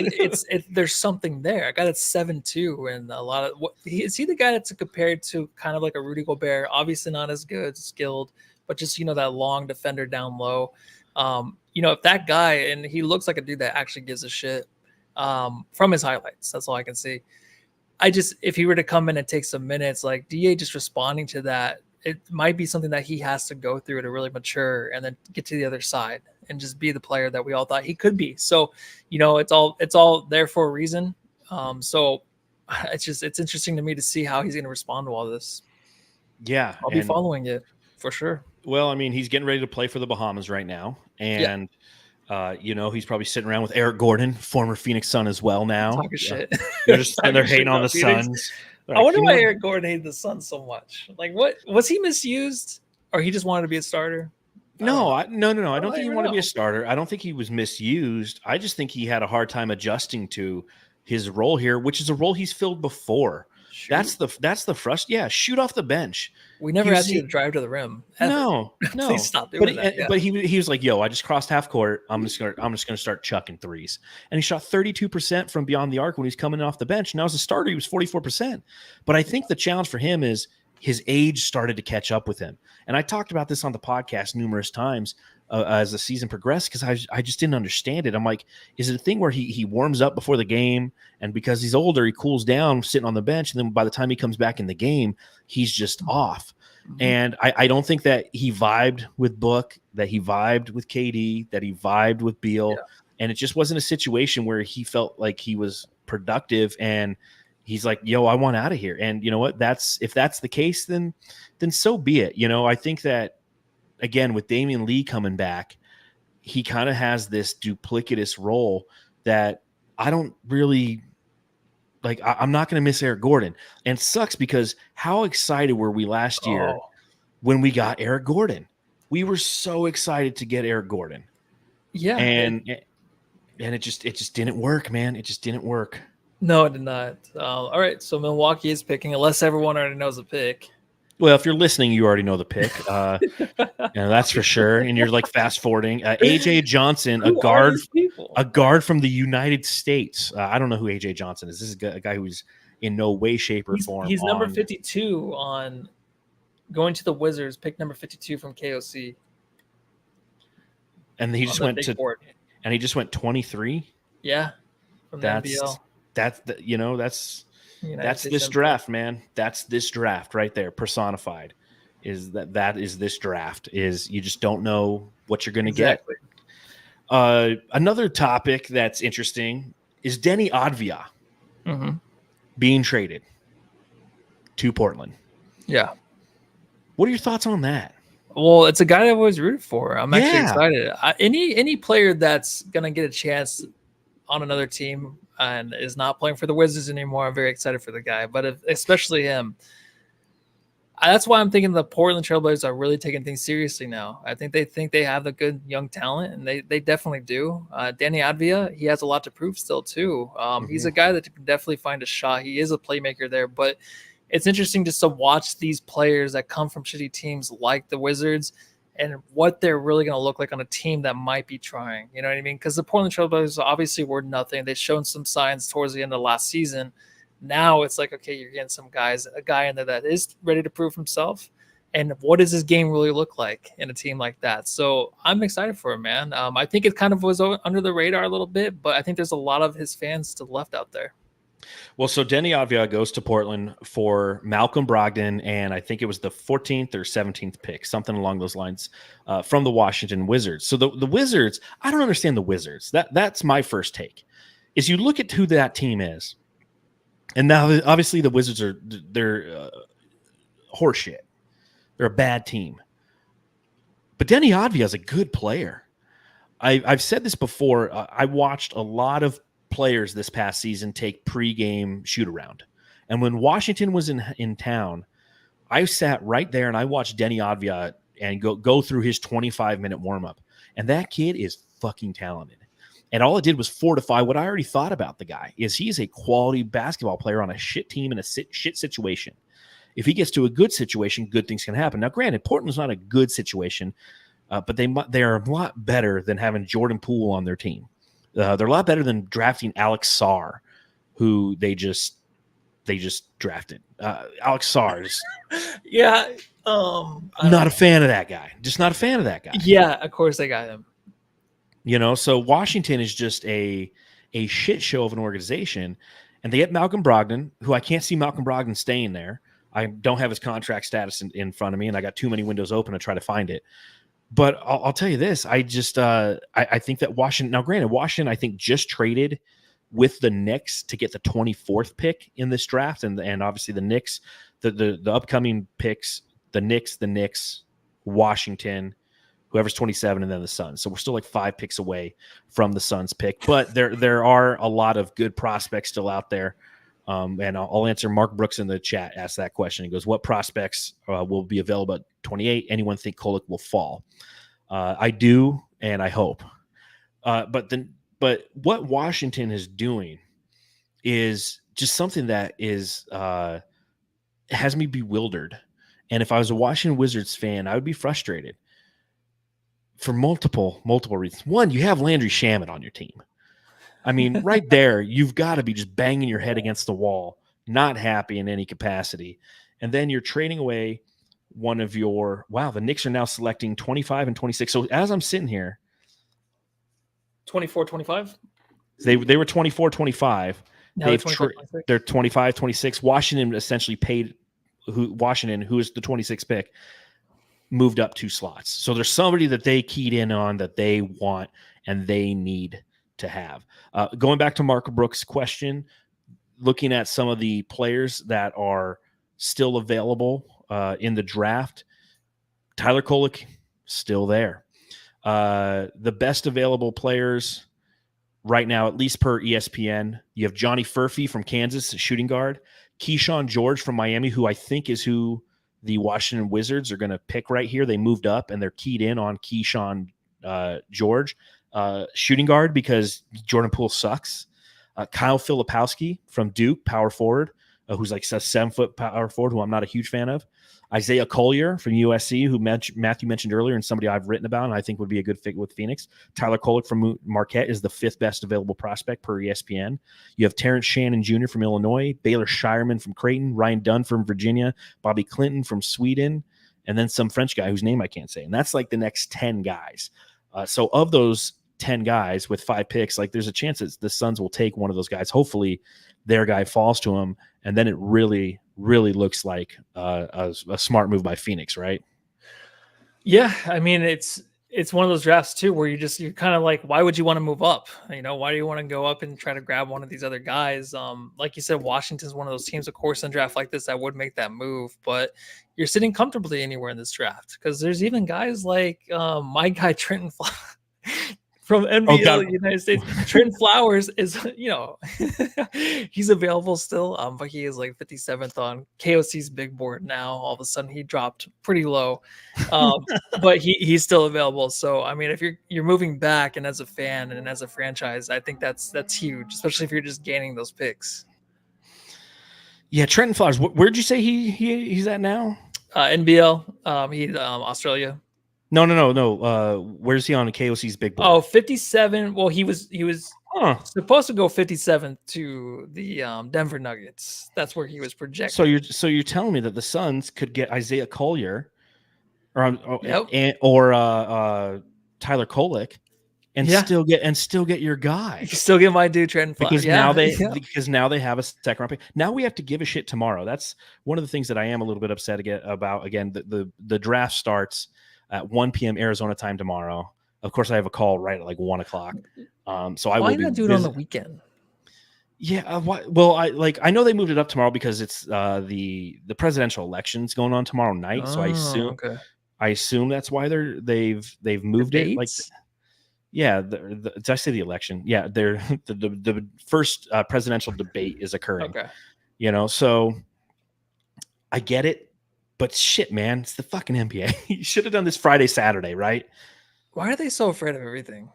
B: there's something there. A guy that's 7'2" and a lot of is he the guy that's compared to kind of like a Rudy Gobert? Obviously not as good, skilled, but just that long defender down low. If that guy, and he looks like a dude that actually gives a shit from his highlights. That's all I can see. If he were to come in and take some minutes, like DA just responding to that, it might be something that he has to go through to really mature and then get to the other side and just be the player that we all thought he could be. So, it's all there for a reason. So it's interesting to me to see how he's going to respond to all this.
A: Yeah.
B: I'll be following it for sure.
A: Well, I mean, he's getting ready to play for the Bahamas right now. And, he's probably sitting around with Eric Gordon, former Phoenix Sun as well now.
B: Talking shit.
A: They're just and they're hating on the Suns.
B: I wonder why Eric Gordon hated the Suns so much. Like, what was he misused, or he just wanted to be a starter?
A: No. I don't think he wanted to be a starter. I don't think he was misused. I just think he had a hard time adjusting to his role here, which is a role he's filled before. Shoot. That's the frust. Yeah, shoot off the bench.
B: We never asked you to drive to the rim. Ever.
A: No.
B: Please stop doing that. Yeah.
A: But he was like, "Yo, I just crossed half court. I'm just gonna start chucking threes." And he shot 32% from beyond the arc when he's coming off the bench. Now as a starter, he was 44%. But I think the challenge for him is his age started to catch up with him. And I talked about this on the podcast numerous times as the season progressed because I just didn't understand it. I'm like, is it a thing where he warms up before the game and because he's older, he cools down sitting on the bench, and then by the time he comes back in the game, he's just off. And I don't think that he vibed with Book, that he vibed with KD, that he vibed with Beal. Yeah. And it just wasn't a situation where he felt like he was productive and he's like, yo, I want out of here. And you know what? If that's the case, then so be it. I think that, again, with Damian Lee coming back, he kind of has this duplicitous role that I don't really like. I'm not going to miss Eric Gordon. And it sucks because how excited were we last year when we got Eric Gordon? We were so excited to get Eric Gordon. Yeah. And it just didn't work, man. It just didn't work.
B: No, it did not. All right. So Milwaukee is picking, unless everyone already knows the pick.
A: Well, if you're listening, you already know the pick. That's for sure. And you're like fast forwarding. AJ Johnson, a guard from the United States. I don't know who AJ Johnson is. This is a guy who's in no way, shape, or form.
B: He's number 52 on going to the Wizards. Pick number 52 from KOC.
A: And he just went to board. And he just went 23.
B: Yeah, from the NBL.
A: That's this draft, man. That's this draft right there, personified. That is this draft. Is you just don't know what you're going to get. Another topic that's interesting is Denny Avdija being traded to Portland.
B: Yeah.
A: What are your thoughts on that?
B: Well, it's a guy I've always rooted for. I'm actually excited. Any player that's going to get a chance on another team and is not playing for the Wizards anymore, I'm very excited for the guy. But especially him, that's why I'm thinking the Portland Trailblazers are really taking things seriously now. I think they have the good young talent, and they definitely do. Danny Avdija, he has a lot to prove still too. He's a guy that can definitely find a shot. He is a playmaker there, but it's interesting just to watch these players that come from shitty teams like the Wizards and what they're really going to look like on a team that might be trying. You know what I mean? Because the Portland Trailblazers obviously were nothing. They've shown some signs towards the end of last season. Now it's like, okay, you're getting a guy in there that is ready to prove himself. And what does his game really look like in a team like that? So I'm excited for him, man. I think it kind of was under the radar a little bit, but I think there's a lot of his fans still left out there.
A: Well, so Denny Avdija goes to Portland for Malcolm Brogdon, and I think it was the 14th or 17th pick, something along those lines, from the Washington Wizards. So the Wizards, I don't understand the Wizards. That's my first take, is you look at who that team is, and now obviously the Wizards they're horseshit. They're a bad team. But Denny Avdija is a good player. I've said this before. I watched a lot of players this past season take pregame shoot around. And when Washington was in town, I sat right there and I watched Denny Avdija and go through his 25-minute warm-up. And that kid is fucking talented. And all it did was fortify what I already thought about the guy, is he's a quality basketball player on a shit team in a shit situation. If he gets to a good situation, good things can happen. Now, granted, Portland's not a good situation, but they are a lot better than having Jordan Poole on their team. They're a lot better than drafting Alex Sarr, who they just drafted. Alex Sarr is not a fan of that guy. Just not a fan of that guy.
B: Yeah, of course they got him.
A: So Washington is just a shit show of an organization, and they get Malcolm Brogdon, who I can't see Malcolm Brogdon staying there. I don't have his contract status in front of me, and I got too many windows open to try to find it. But I'll tell you this: I just I think that Washington. Now, granted, Washington I think just traded with the Knicks to get the 24th pick in this draft, and obviously the Knicks, the upcoming picks, the Knicks, Washington, whoever's 27, and then the Suns. So we're still like 5 picks away from the Suns pick, but there are a lot of good prospects still out there. And I'll answer. Mark Brooks in the chat asked that question. He goes, what prospects will be available at 28? Anyone think Kolek will fall? I do, and I hope. But what Washington is doing is just something that is has me bewildered. And if I was a Washington Wizards fan, I would be frustrated for multiple reasons. One, you have Landry Shamet on your team. I mean, right there, you've got to be just banging your head against the wall, not happy in any capacity. And then you're trading away one of your – wow, the Knicks are now selecting 25 and 26. So as I'm sitting here –
B: 24, 25?
A: They were 24, 25.
B: Now
A: They're 25, 26. Washington essentially paid Washington, who is the 26th pick, moved up 2 slots. So there's somebody that they keyed in on that they want and they need to have. Going back to Mark Brooks' question, looking at some of the players that are still available in the draft, Tyler Kolek still there. The best available players right now, at least per ESPN, you have Johnny Furphy from Kansas, shooting guard, Keyshawn George from Miami, who I think is who the Washington Wizards are going to pick right here. They moved up and they're keyed in on Keyshawn George, shooting guard, because Jordan Poole sucks. Kyle Filipowski from Duke, power forward, who's like a 7-foot power forward, who I'm not a huge fan of. Isaiah Collier from USC, who Matthew mentioned earlier, and somebody I've written about and I think would be a good fit with Phoenix. Tyler Kolek from Marquette is the 5th best available prospect per ESPN. You have Terrence Shannon Jr. from Illinois, Baylor Shireman from Creighton, Ryan Dunn from Virginia, Bobby Clinton from Sweden, and then some French guy whose name I can't say. And that's like the next 10 guys. So of those 10 guys with 5 picks, like there's a chance that the Suns will take one of those guys. Hopefully their guy falls to him, and then it really looks like a smart move by Phoenix, right?
B: Yeah, I mean it's one of those drafts too where you're kind of like, why would you want to move up? Why do you want to go up and try to grab one of these other guys? Like you said, Washington's one of those teams, of course, in a draft like this that would make that move, but you're sitting comfortably anywhere in this draft because there's even guys like my guy Trenton from NBL United States. Trenton Flowers is, he's available still, but he is like 57th on KOC's big board now. All of a sudden, he dropped pretty low, but he's still available. So, I mean, if you're moving back, and as a fan and as a franchise, I think that's huge, especially if you're just gaining those picks.
A: Yeah, Trenton Flowers. Where'd you say he's at now?
B: NBL. He's Australia.
A: No. Where's he on KOC's big board?
B: Oh, 57. Well, he was supposed to go 57th to the Denver Nuggets. That's where he was projected.
A: So you're telling me that the Suns could get Isaiah Collier or Tyler Kolek and still get your guy.
B: You still get my dude Trenton Flowers.
A: Because now they have a second round pick. Now we have to give a shit tomorrow. That's one of the things that I am a little bit upset about. Again, the draft starts at 1 p.m. Arizona time tomorrow. Of course, I have a call right at like 1 o'clock. So I will.
B: Why not do it on the weekend?
A: Yeah, well, I know they moved it up tomorrow because it's the presidential elections going on tomorrow night. So
B: Oh, okay.
A: I assume that's why they've moved it. Like,
B: Debates?
A: yeah, did I say the election? Yeah, they're the first presidential debate is occurring.
B: Okay.
A: So I get it, but shit, man, it's the fucking NBA. You should have done this Friday, Saturday, right?
B: Why are they so afraid of everything?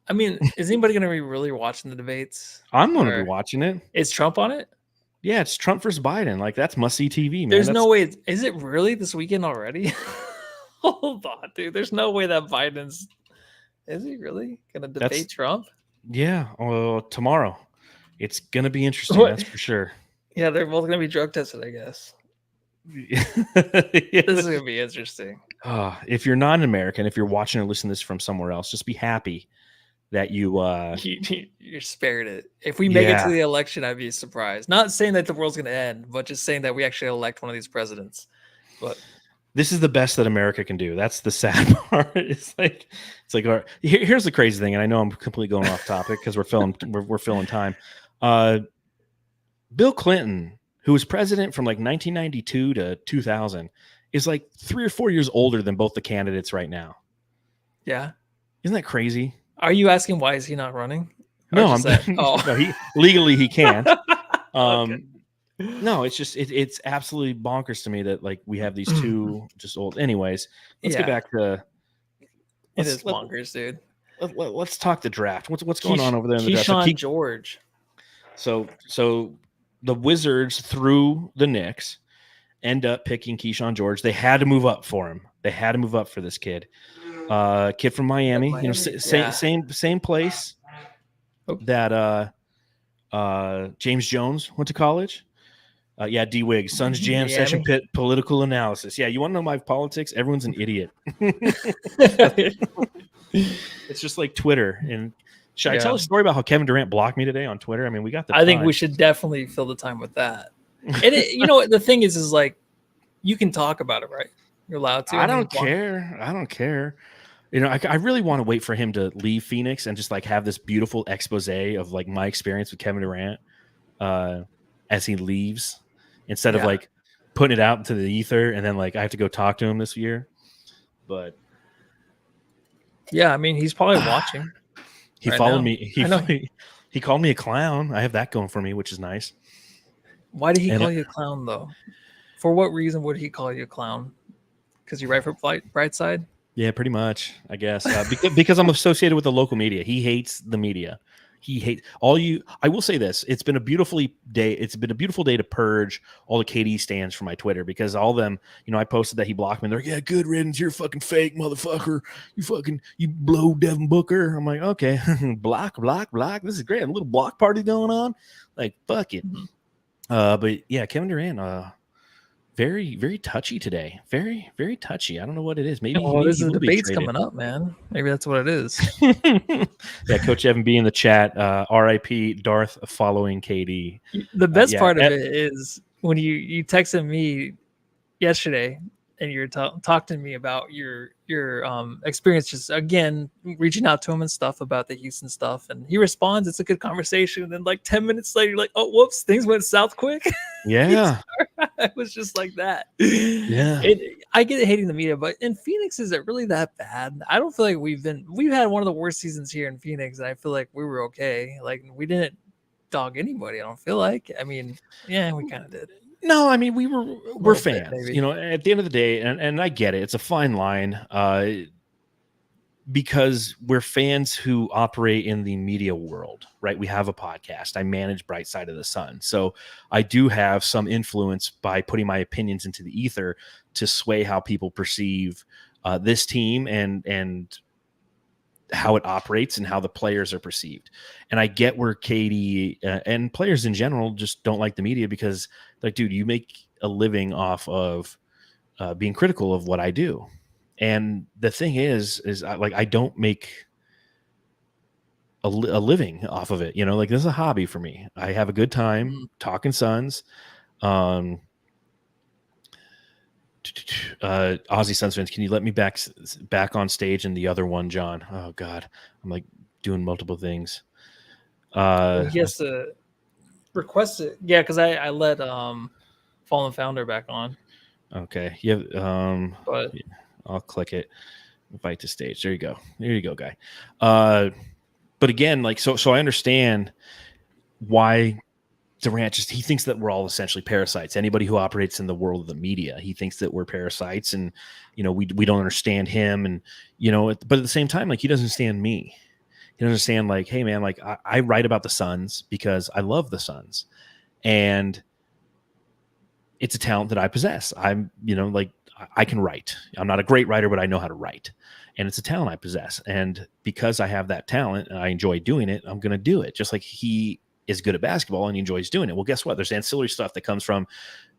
B: I mean, is anybody going to be really watching the debates?
A: I'm going to be
B: Or
A: watching it.
B: is Trump on it?
A: Yeah, it's Trump versus Biden. Like, that's must see TV, man.
B: There's no way. Is it really this weekend already? Hold on, dude. There's no way that Biden's. Is he really going to debate Trump?
A: Yeah, tomorrow. It's going to be interesting,
B: What?
A: that's for sure.
B: Yeah, they're both going to be drug tested, I guess.
A: Yeah,
B: This is going to be interesting.
A: if you're not an American, if you're watching or listening to this from somewhere else, just be happy that
B: you're spared it. If we make it to the election, I'd be surprised. Not saying that the world's going to end, but just saying that we actually elect one of these presidents. But
A: this is the best that America can do. That's the sad part. It's like here's the crazy thing, and I know I'm completely going off topic because we're filling time. Bill Clinton, who was president from like 1992 to 2000, is like 3 or 4 years older than both the candidates right now.
B: Yeah,
A: isn't that crazy?
B: Are you asking why is he not running?
A: No, no, legally he can't.
B: Okay.
A: No, it's just it's absolutely bonkers to me that like we have these two just old. Anyways, let's get back to.
B: It is bonkers, dude.
A: Let's talk the draft. What's going on over there in the draft?
B: Keyshawn George.
A: So the Wizards through the Knicks end up picking Keyshawn George. They had to move up for him. They had to move up for this kid. Kid from Miami. Same place that James Jones went to college. D Wig, Suns Jam Session Pit Political Analysis. Yeah, you want to know my politics? Everyone's an idiot. It's just like Twitter. And should I tell a story about how Kevin Durant blocked me today on Twitter? I mean, we got the.
B: I think we should definitely fill the time with that. And you know what the thing is like, you can talk about it, right? You're allowed to.
A: I don't care. I really want to wait for him to leave Phoenix and just like have this beautiful expose of like my experience with Kevin Durant as he leaves, instead of like putting it out into the ether and then like I have to go talk to him this year. But
B: yeah, I mean, he's probably watching.
A: He followed me. He called me a clown. I have that going for me, which is nice.
B: Why did he call you a clown though? For what reason would he call you a clown? Because you write for Brightside? Yeah,
A: pretty much, I guess. Because I'm associated with the local media. He hates the media. He hates all you. I will say this: it's been a beautiful day. It's been a beautiful day to purge all the KD stands from my Twitter, because all of them, I posted that he blocked me. And they're like, "Yeah, good riddance. You're fucking fake, motherfucker. You blow Devin Booker." I'm like, okay, block. This is great. A little block party going on. Like, fuck it. But yeah, Kevin Durant. Very, very touchy today. Very, very touchy. I don't know what it is. Maybe
B: there's the debates coming up, man. Maybe that's what it is.
A: Yeah, Coach Evan B in the chat. R.I.P. Darth following KD.
B: The best part of it is when you texted me yesterday and you're talking to me about your experience, just again reaching out to him and stuff about the Houston stuff, and he responds. It's a good conversation. And then like 10 minutes later, you're like, oh, whoops, things went south quick.
A: Yeah.
B: It was just like that.
A: Yeah.
B: I get hating the media, but in Phoenix, is it really that bad? I don't feel like we've had one of the worst seasons here in Phoenix, and I feel like we were okay. Like, we didn't dog anybody. I don't feel like. I mean, yeah, we kind of did.
A: No, I mean, we're fans. At the end of the day, and I get it. It's a fine line. Because we're fans who operate in the media world, right? We have a podcast. I manage Bright Side of the Sun. So I do have some influence by putting my opinions into the ether to sway how people perceive this team and how it operates and how the players are perceived. And I get where KD and players in general just don't like the media, because like, dude, you make a living off of being critical of what I do. And the thing is I don't make a living off of it. Like, this is a hobby for me. I have a good time talking Suns. Aussie Suns fans, can you let me back on stage in the other one, John? Oh God, I'm like doing multiple things.
B: He has to Request it. Yeah, because I let Fallen Founder back on.
A: Okay. Yeah.
B: But
A: yeah, I'll click it. Invite to stage. There you go. There you go, guy. But again, like so I understand why Durant he thinks that we're all essentially parasites. Anybody who operates in the world of the media, he thinks that we're parasites, and we don't understand him, and but at the same time, like he doesn't understand me. He doesn't understand, like, hey man, like I write about the Suns because I love the Suns, and it's a talent that I possess. I'm like I can write. I'm not a great writer, but I know how to write, and it's a talent I possess. And because I have that talent and I enjoy doing it, I'm going to do it. Just like he is good at basketball and he enjoys doing it. Well, guess what? There's ancillary stuff that comes from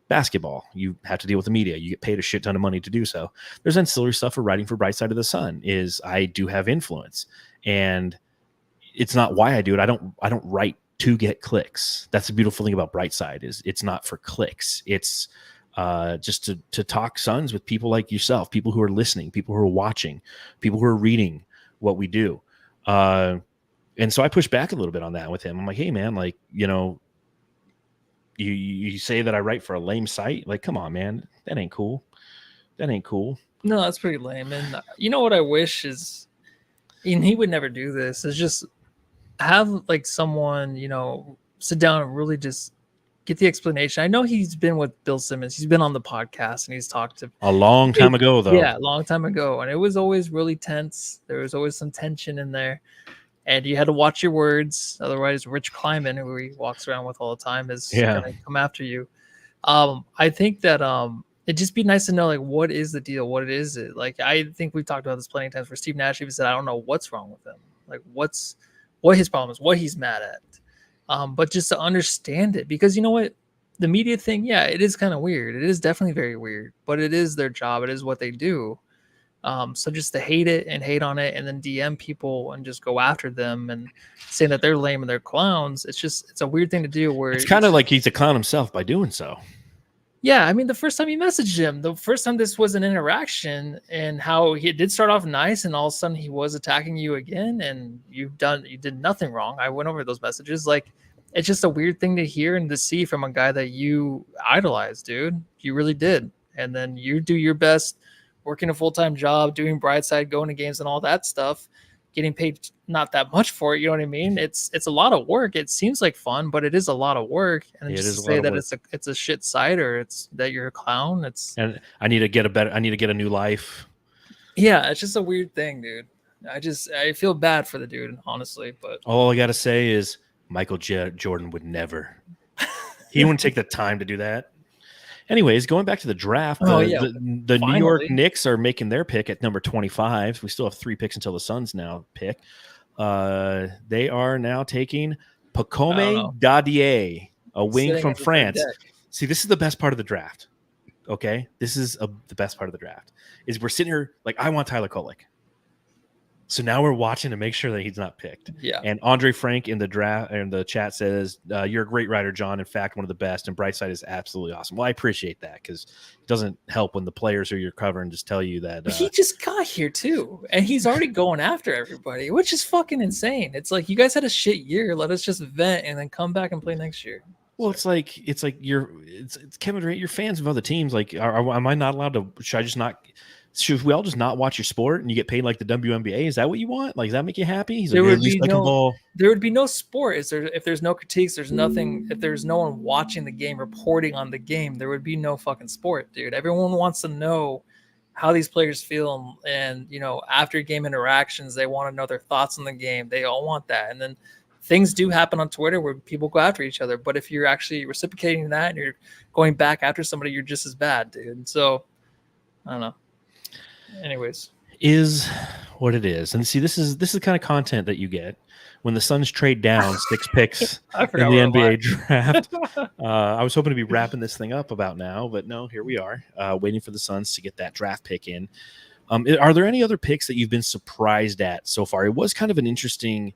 A: basketball. You have to deal with the media. You get paid a shit ton of money to do so. There's ancillary stuff for writing for Bright Side of the Sun. Is I do have influence, and it's not why I do it. I don't write to get clicks. That's the beautiful thing about Brightside is it's not for clicks. It's just to talk Suns with people like yourself, people who are listening, people who are watching, people who are reading what we do. And so I pushed back a little bit on that with him. I'm like, hey man, like, you say that I write for a lame site. Like, come on, man. That ain't cool. That ain't cool.
B: No, that's pretty lame. And you know what I wish is, and he would never do this, is just have like someone, sit down and really just get the explanation. I know he's been with Bill Simmons. He's been on the podcast and he's talked to
A: a long time ago, though.
B: Yeah, a long time ago. And it was always really tense. There was always some tension in there. And you had to watch your words. Otherwise, Rich Kleiman, who he walks around with all the time, is going to come after you. I think that it'd just be nice to know, like, what is the deal? What is it? Like, I think we've talked about this plenty of times where Steve Nash even said, I don't know what's wrong with him. Like, what his problem is, what he's mad at. But just to understand it. Because you know what? The media thing, yeah, it is kind of weird. It is definitely very weird. But it is their job. It is what they do. So just to hate it and hate on it and then DM people and just go after them and say that they're lame and they're clowns, it's a weird thing to do. Where
A: it's kind of like he's a clown himself by doing so.
B: Yeah, I mean, the first time you messaged him, the first time this was an interaction, and how he did start off nice, and all of a sudden he was attacking you again, and you did nothing wrong. I went over those messages. Like, it's just a weird thing to hear and to see from a guy that you idolize, dude. You really did. And then you do your best, working a full-time job, doing Brightside, going to games and all that stuff, getting paid not that much for it. You know what I mean? It's a lot of work. It seems like fun, but it is a lot of work. And just to say that it's a shit site, or it's that you're a clown.
A: And I need to get a new life.
B: Yeah, it's just a weird thing, dude. I feel bad for the dude, honestly. But
A: all I gotta say is Michael Jordan would never. He wouldn't take the time to do that. Anyways, going back to the draft, the New York Knicks are making their pick at number 25. We still have 3 picks until the Suns now pick. They are now taking Pacome Dadier, a wing from France. See, this is the best part of the draft. Okay, this is the best part of the draft. Is we're sitting here like, I want Tyler Kolek. So now we're watching to make sure that he's not picked.
B: Yeah.
A: And Andre Frank in the chat says, you're a great writer, John. In fact, one of the best. And Brightside is absolutely awesome. Well, I appreciate that, because it doesn't help when the players who you're covering just tell you that.
B: He just got here too, and he's already going after everybody, which is fucking insane. It's like, you guys had a shit year. Let us just vent and then come back and play next year.
A: Well, it's like it's Kevin Durant. You're fans of other teams. Like, am I not allowed to? Should we all just not watch your sport and you get paid like the WNBA? Is that what you want? Like, does that make you happy? He's like,
B: there would be no sport. If there's no critiques, there's nothing. If there's no one watching the game, reporting on the game, there would be no fucking sport, dude. Everyone wants to know how these players feel, and after game interactions, they want to know their thoughts on the game. They all want that, and then things do happen on Twitter where people go after each other. But if you're actually reciprocating that and you're going back after somebody, you're just as bad, dude. So I don't know. Anyways,
A: is what it is. And see, this is the kind of content that you get when the Suns trade down 6 picks in the NBA draft. I was hoping to be wrapping this thing up about now, but no, here we are, waiting for the Suns to get that draft pick in. Are there any other picks that you've been surprised at so far? It was kind of an interesting.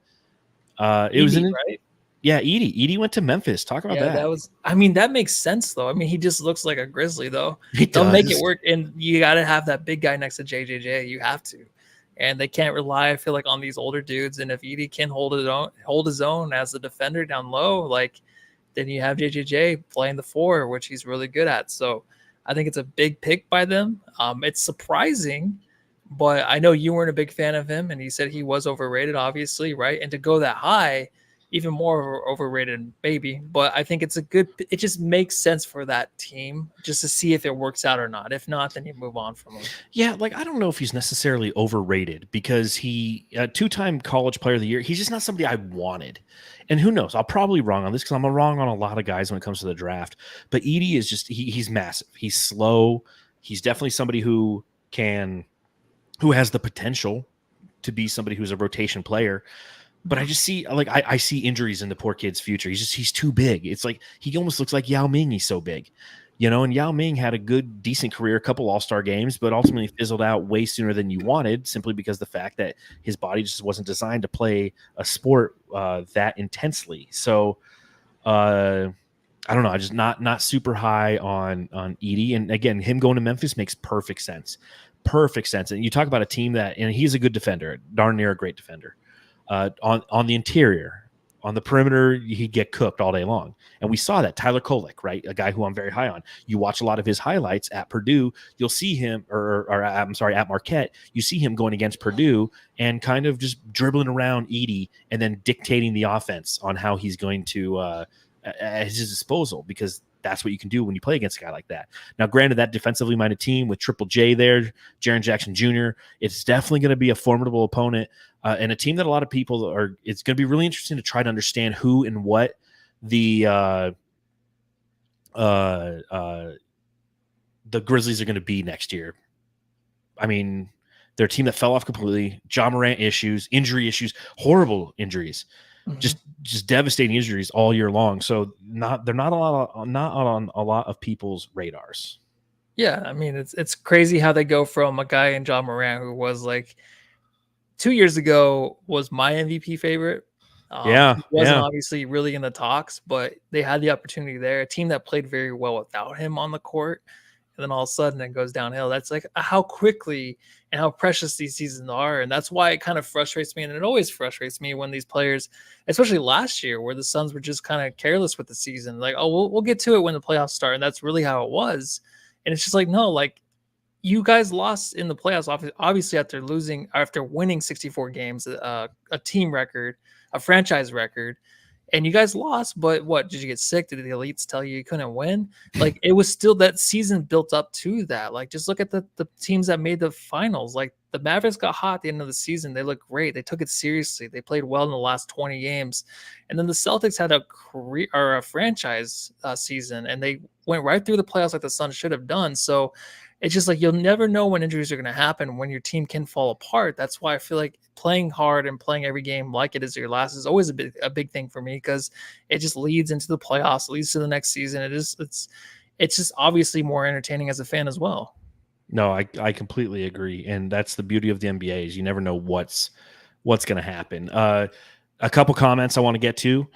A: Right? Yeah, Edie went to Memphis. Talk about that.
B: That makes sense though. I mean, he just looks like a Grizzly though. They'll make it work, and you got to have that big guy next to JJJ. You have to, and they can't rely, I feel like, on these older dudes. And if Edie can hold his own as a defender down low, like, then you have JJJ playing the 4, which he's really good at. So I think it's a big pick by them. It's surprising, but I know you weren't a big fan of him, and he said he was overrated, obviously, right? And to go that high, even more overrated, maybe. But I think it's it just makes sense for that team just to see if it works out or not. If not, then you move on from him.
A: Yeah, like I don't know if he's necessarily overrated because he a 2-time college player of the year. He's just not somebody I wanted. And who knows? I'll probably be wrong on this because I'm wrong on a lot of guys when it comes to the draft. But Edie is just he's massive. He's slow. He's definitely somebody who has the potential to be somebody who's a rotation player. But I just see I see injuries in the poor kid's future. He's too big. It's like he almost looks like Yao Ming. He's so big, and Yao Ming had a decent career, a couple all-star games, but ultimately fizzled out way sooner than you wanted, simply because the fact that his body just wasn't designed to play a sport that intensely. So I don't know. I just not super high on Edie. And again, him going to Memphis makes perfect sense. Perfect sense. And you talk about a team and he's a good defender, darn near a great defender. On the interior, on the perimeter, he'd get cooked all day long. And we saw that. Tyler Kolek, right? A guy who I'm very high on. You watch a lot of his highlights at Purdue, you'll see him, at Marquette, you see him going against Purdue and kind of just dribbling around Edie and then dictating the offense on how he's going to at his disposal, because that's what you can do when you play against a guy like that. Now, granted, that defensively minded team with Triple J there, Jaren Jackson Jr., it's definitely going to be a formidable opponent and a team that a lot of people it's going to be really interesting to try to understand who and what the Grizzlies are going to be next year. I mean, they're a team that fell off completely. Ja Morant issues, injury issues, horrible injuries. Just devastating injuries all year long. So they're not on a lot of people's radars.
B: Yeah, I mean it's crazy how they go from a guy in Ja Morant who was like 2 years ago was my MVP favorite. He wasn't obviously really in the talks, but they had the opportunity there. A team that played very well without him on the court, and then all of a sudden it goes downhill. That's like how quickly and how precious these seasons are. And that's why it kind of frustrates me. And it always frustrates me when these players, especially last year, where the Suns were just kind of careless with the season. Like, oh, we'll get to it when the playoffs start. And that's really how it was. And it's just like, no, like you guys lost in the playoffs, obviously after winning 64 games, a team record, a franchise record. And you guys lost, but what, did you get sick? Did the elites tell you couldn't win? Like, it was still that season built up to that. Like, just look at the teams that made the finals. Like, the Mavericks got hot at the end of the season. They looked great. They took it seriously. They played well in the last 20 games. And then the Celtics had a franchise season, and they went right through the playoffs like the Suns should have done. So it's just like you'll never know when injuries are going to happen, when your team can fall apart. That's why I feel like playing hard and playing every game like it is your last is always a big thing for me, because it just leads into the playoffs, leads to the next season. It's just obviously more entertaining as a fan as well.
A: No, I completely agree, and that's the beauty of the NBA is you never know what's going to happen. A couple comments I want to get to.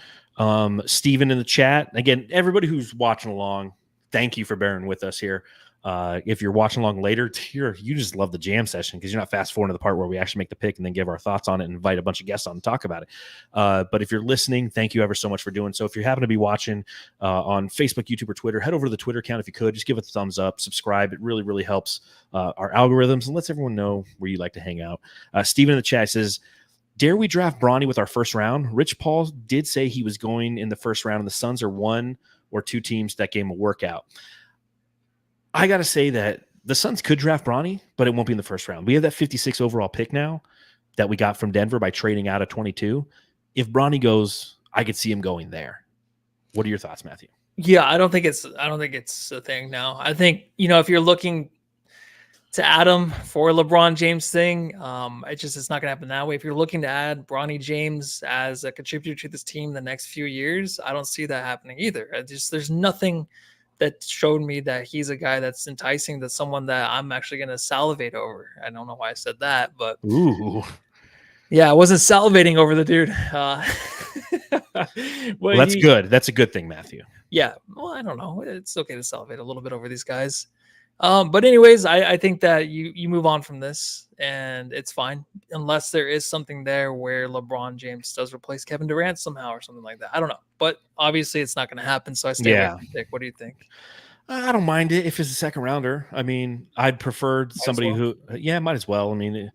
A: Steven in the chat. Again, everybody who's watching along, thank you for bearing with us here. If you're watching along later, you just love the jam session because you're not fast forwarding to the part where we actually make the pick and then give our thoughts on it and invite a bunch of guests on and talk about it. But if you're listening, thank you ever so much for doing so. If you happen to be watching on Facebook, YouTube, or Twitter, head over to the Twitter account if you could. Just give it a thumbs up, subscribe. It really, really helps our algorithms and lets everyone know where you like to hang out. Steven in the chat says, dare we draft Bronny with our first round? Rich Paul did say he was going in the first round, and the Suns are one or two teams that game will work out. I got to say that the Suns could draft Bronny, but it won't be in the first round. We have that 56 overall pick now that we got from Denver by trading out of 22. If Bronny goes, I could see him going there. What are your thoughts, Matthew?
B: Yeah, I don't think it's a thing now. I think, if you're looking to add him for a LeBron James thing, it's not going to happen that way. If you're looking to add Bronny James as a contributor to this team the next few years, I don't see that happening either. There's nothing that showed me that he's a guy that's enticing, to someone that I'm actually going to salivate over. I don't know why I said that, but
A: ooh,
B: yeah, I wasn't salivating over the dude.
A: Well, that's good. That's a good thing, Matthew.
B: Yeah. Well, I don't know. It's okay to salivate a little bit over these guys. But anyways, I think that you move on from this and it's fine unless there is something there where LeBron James does replace Kevin Durant somehow or something like that. I don't know, but obviously it's not going to happen. So I stay away
A: Yeah.
B: from the pick. What do you think?
A: I don't mind it if it's a second rounder. I mean, I'd prefer somebody
B: well.
A: who, yeah, might as well. I mean,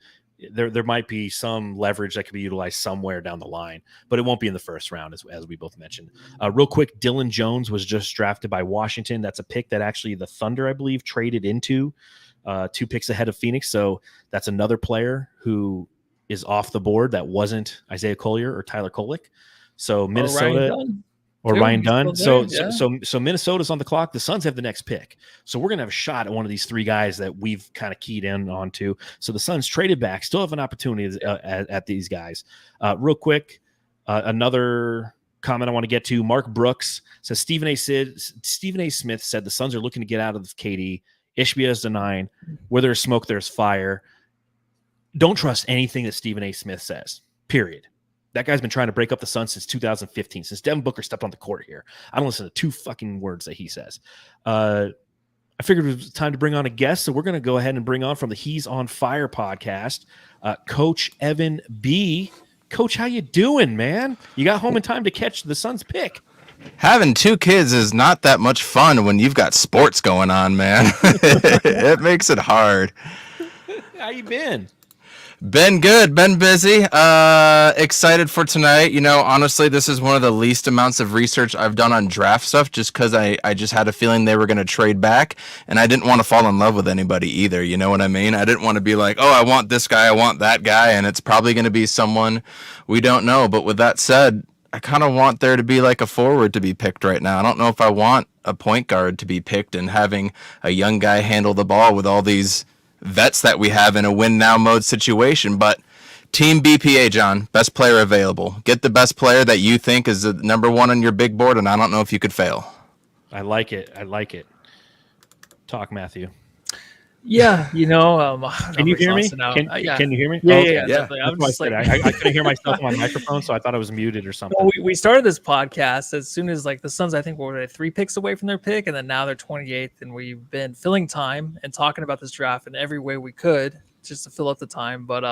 A: there might be some leverage that could be utilized somewhere down the line, but it won't be in the first round, as we both mentioned. Real quick, Dylan Jones was just drafted by Washington. That's a pick that actually the Thunder, I believe, traded into 2 picks ahead of Phoenix. So that's another player who is off the board that wasn't Isaiah Collier or Tyler Kolek. So Minnesota. Or Ryan Dunn. So Minnesota's on the clock. The Suns have the next pick. So we're going to have a shot at one of these 3 guys that we've kind of keyed in onto. So the Suns traded back, still have an opportunity at these guys. Real quick, another comment I want to get to. Mark Brooks says Stephen A. Smith said the Suns are looking to get out of KD. Ishbia is denying. Where there's smoke, there's fire. Don't trust anything that Stephen A. Smith says, period. That guy's been trying to break up the Suns since 2015, since Devin Booker stepped on the court here. I don't listen to 2 fucking words that he says. I figured it was time to bring on a guest, so we're going to go ahead and bring on from the He's on Fire podcast, Coach Evan B. Coach, how you doing, man? You got home in time to catch the Suns pick.
D: Having 2 kids is not that much fun when you've got sports going on, man. It makes it hard.
A: How you been?
D: Been good, been busy, excited for tonight. You know, honestly, this is one of the least amounts of research I've done on draft stuff just because I just had a feeling they were going to trade back, and I didn't want to fall in love with anybody either, you know what I mean? I didn't want to be like, oh, I want this guy, I want that guy, and it's probably going to be someone we don't know. But with that said, I kind of want there to be like a forward to be picked right now. I don't know if I want a point guard to be picked and having a young guy handle the ball with all these vets that we have in a win now mode situation. But team BPA, John, best player available. Get the best player that you think is the number 1 on your big board, and I don't know if you could fail.
A: I like it. Talk, Matthew.
B: Yeah, you know,
A: can you hear me? Can you hear me?
B: Yeah. Definitely.
A: I'm just like, I couldn't hear myself on my microphone, so I thought I was muted or something.
B: Well, we started this podcast as soon as like the Suns, I think, were 3 picks away from their pick, and then now they're 28th, and we've been filling time and talking about this draft in every way we could just to fill up the time. But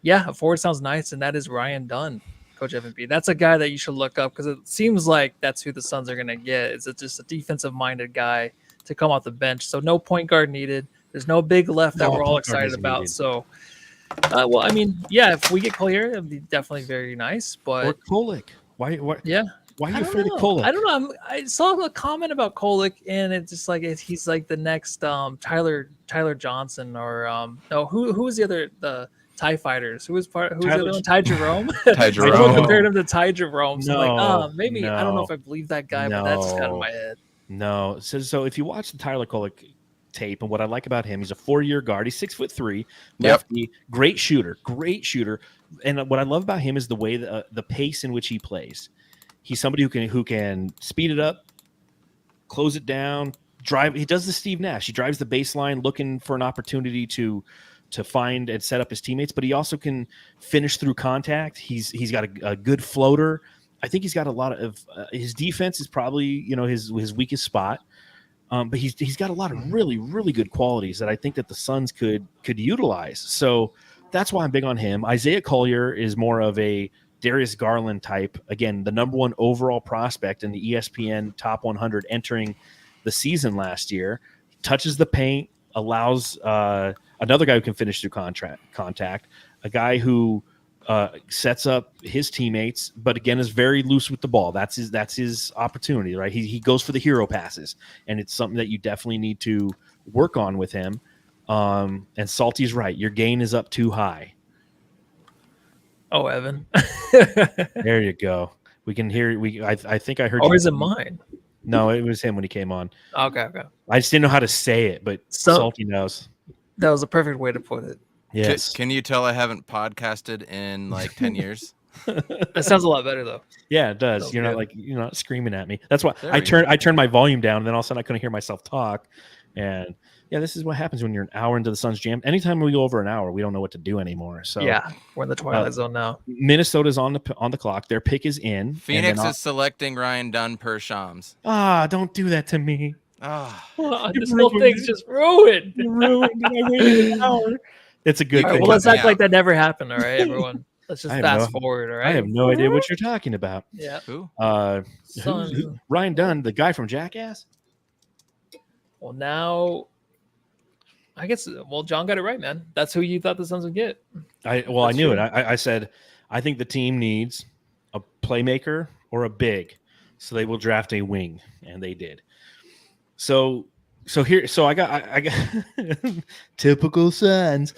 B: yeah, a forward sounds nice, and that is Ryan Dunn, Coach Evan B. That's a guy that you should look up because it seems like that's who the Suns are going to get. Is it just a defensive-minded guy to come off the bench? So no point guard needed. There's no big left that we're all excited about. Needed. So, well, I mean, yeah, if we get Collier, it'd be definitely very nice. But
A: or Kolek, why?
B: Yeah,
A: why are you afraid of Kolek?
B: I don't know. I saw a comment about Kolek, and it's just like he's like the next Tyler Johnson or no, who was the TIE Fighters? Who was the other one? Ty Jerome.
D: Ty Jerome.
B: Everyone compared him to Ty Jerome. So
A: no,
B: like, maybe I don't know if I believe that guy, but that's kind of my head.
A: No, so if you watch the Tyler Kolek tape, and what I like about him, he's a 4-year guard. He's 6'3", lefty, great shooter. And what I love about him is the way the pace in which he plays. He's somebody who can speed it up, close it down, drive. He does the Steve Nash. He drives the baseline, looking for an opportunity to find and set up his teammates. But he also can finish through contact. He's got a good floater. I think he's got a lot of his defense is probably his weakest spot. But he's got a lot of really, really good qualities that I think that the Suns could utilize. So that's why I'm big on him. Isaiah Collier is more of a Darius Garland type. Again, the number 1 overall prospect in the ESPN Top 100 entering the season last year. Touches the paint, allows another guy who can finish through contact, a guy who sets up his teammates, but again is very loose with the ball. That's his opportunity, right? He goes for the hero passes, and it's something that you definitely need to work on with him. And Salty's right. Your gain is up too high.
B: Oh, Evan.
A: There you go. We can hear. I think I heard.
B: Or is it mine?
A: No, it was him when he came on.
B: Okay.
A: I just didn't know how to say it, but Salty knows.
B: That was a perfect way to put it.
A: Yes.
D: Can you tell I haven't podcasted in like 10 years?
B: That sounds a lot better though.
A: Yeah, it does. You're not screaming at me. That's why I turned my volume down, and then all of a sudden I couldn't hear myself talk. And yeah, this is what happens when you're an hour into the Suns jam. Anytime we go over an hour, we don't know what to do anymore. So
B: yeah, we're in the twilight zone now.
A: Minnesota's on the clock. Their pick is in.
D: Phoenix is selecting Ryan Dunn per Shams.
A: Don't do that to me.
B: This whole thing's just ruined.
A: Ruined. I waited an hour. It's a good
B: All right,
A: thing.
B: well, let's
D: cut me
B: act like
D: out.
B: that never happened. All right, everyone. Let's just
A: I have
B: fast
A: no-
B: forward. All right.
A: I have no idea what you're talking about.
B: Yeah.
D: Who?
B: Son.
A: Ryan Dunn, the guy from Jackass?
B: Well, now, I guess. Well, John got it right, man. That's who you thought the Suns would get.
A: I
B: That's
A: knew
B: true.
A: it. I said, I think the team needs a playmaker or a big, so they will draft a wing, and they did. So I got typical Suns.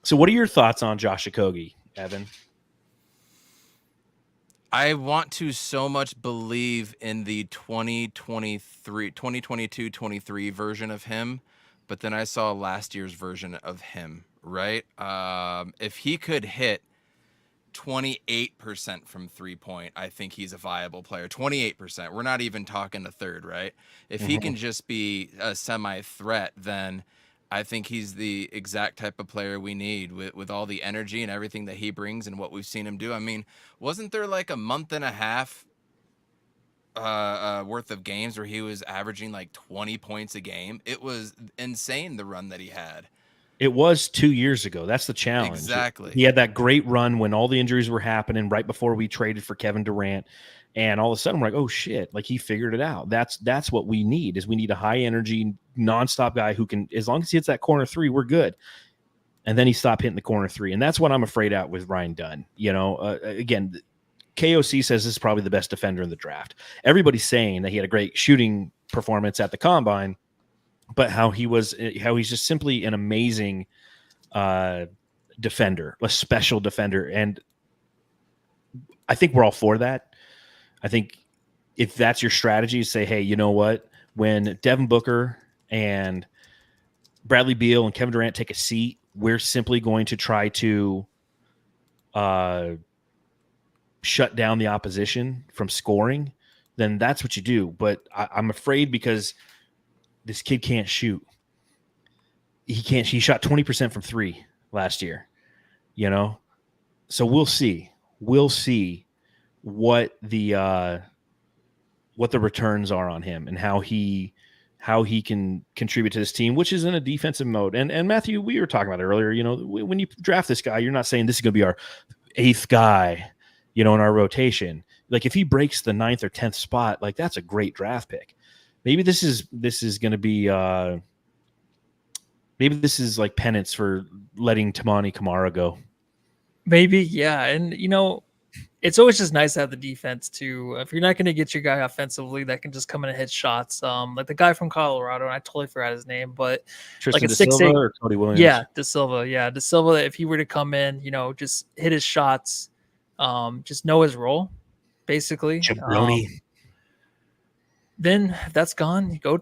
A: So what are your thoughts on Josh Okogie, Evan?
D: I want to so much believe in the 2022-23 version of him, but then I saw last year's version of him, right? If he could hit 28% from 3-point, I think he's a viable player. 28%. We're not even talking a third, right? If he can just be a semi-threat, then I think he's the exact type of player we need with all the energy and everything that he brings and what we've seen him do. I mean, wasn't there like a month and a half worth of games where he was averaging like 20 points a game? It was insane, the run that he had.
A: It was 2 years ago. That's the challenge.
D: Exactly.
A: He had that great run when all the injuries were happening right before we traded for Kevin Durant. And all of a sudden we're like, oh shit, like he figured it out. That's what we need is we need a high energy, nonstop guy who can, as long as he hits that corner three, we're good. And then he stopped hitting the corner three. And that's what I'm afraid of with Ryan Dunn. You know, again, KOC says this is probably the best defender in the draft. Everybody's saying that he had a great shooting performance at the combine, but how he's just simply an amazing defender, a special defender. And I think we're all for that. I think if that's your strategy, say, hey, you know what? When Devin Booker and Bradley Beal and Kevin Durant take a seat, we're simply going to try to shut down the opposition from scoring, then that's what you do. But I'm afraid because this kid can't shoot. He shot 20% from three last year, you know? So we'll see. We'll see what the returns are on him and how he can contribute to this team, which is in a defensive mode. And Matthew, we were talking about it earlier, you know, when you draft this guy, you're not saying this is going to be our eighth guy, you know, in our rotation. Like if he breaks the 9th or 10th spot, like that's a great draft pick. Maybe this is going to be maybe this is like penance for letting Tamani Kamara go.
B: Maybe, yeah. And, you know, it's always just nice to have the defense too. If you're not going to get your guy offensively that can just come in and hit shots, like the guy from Colorado, and I totally forgot his name, but
A: Tristan
B: like a
A: De Silva
B: 6'8"
A: or Cody Williams?
B: Yeah, De Silva. Yeah, De Silva. If he were to come in, you know, just hit his shots, just know his role, basically.
A: Jabroni.
B: Then if that's gone, go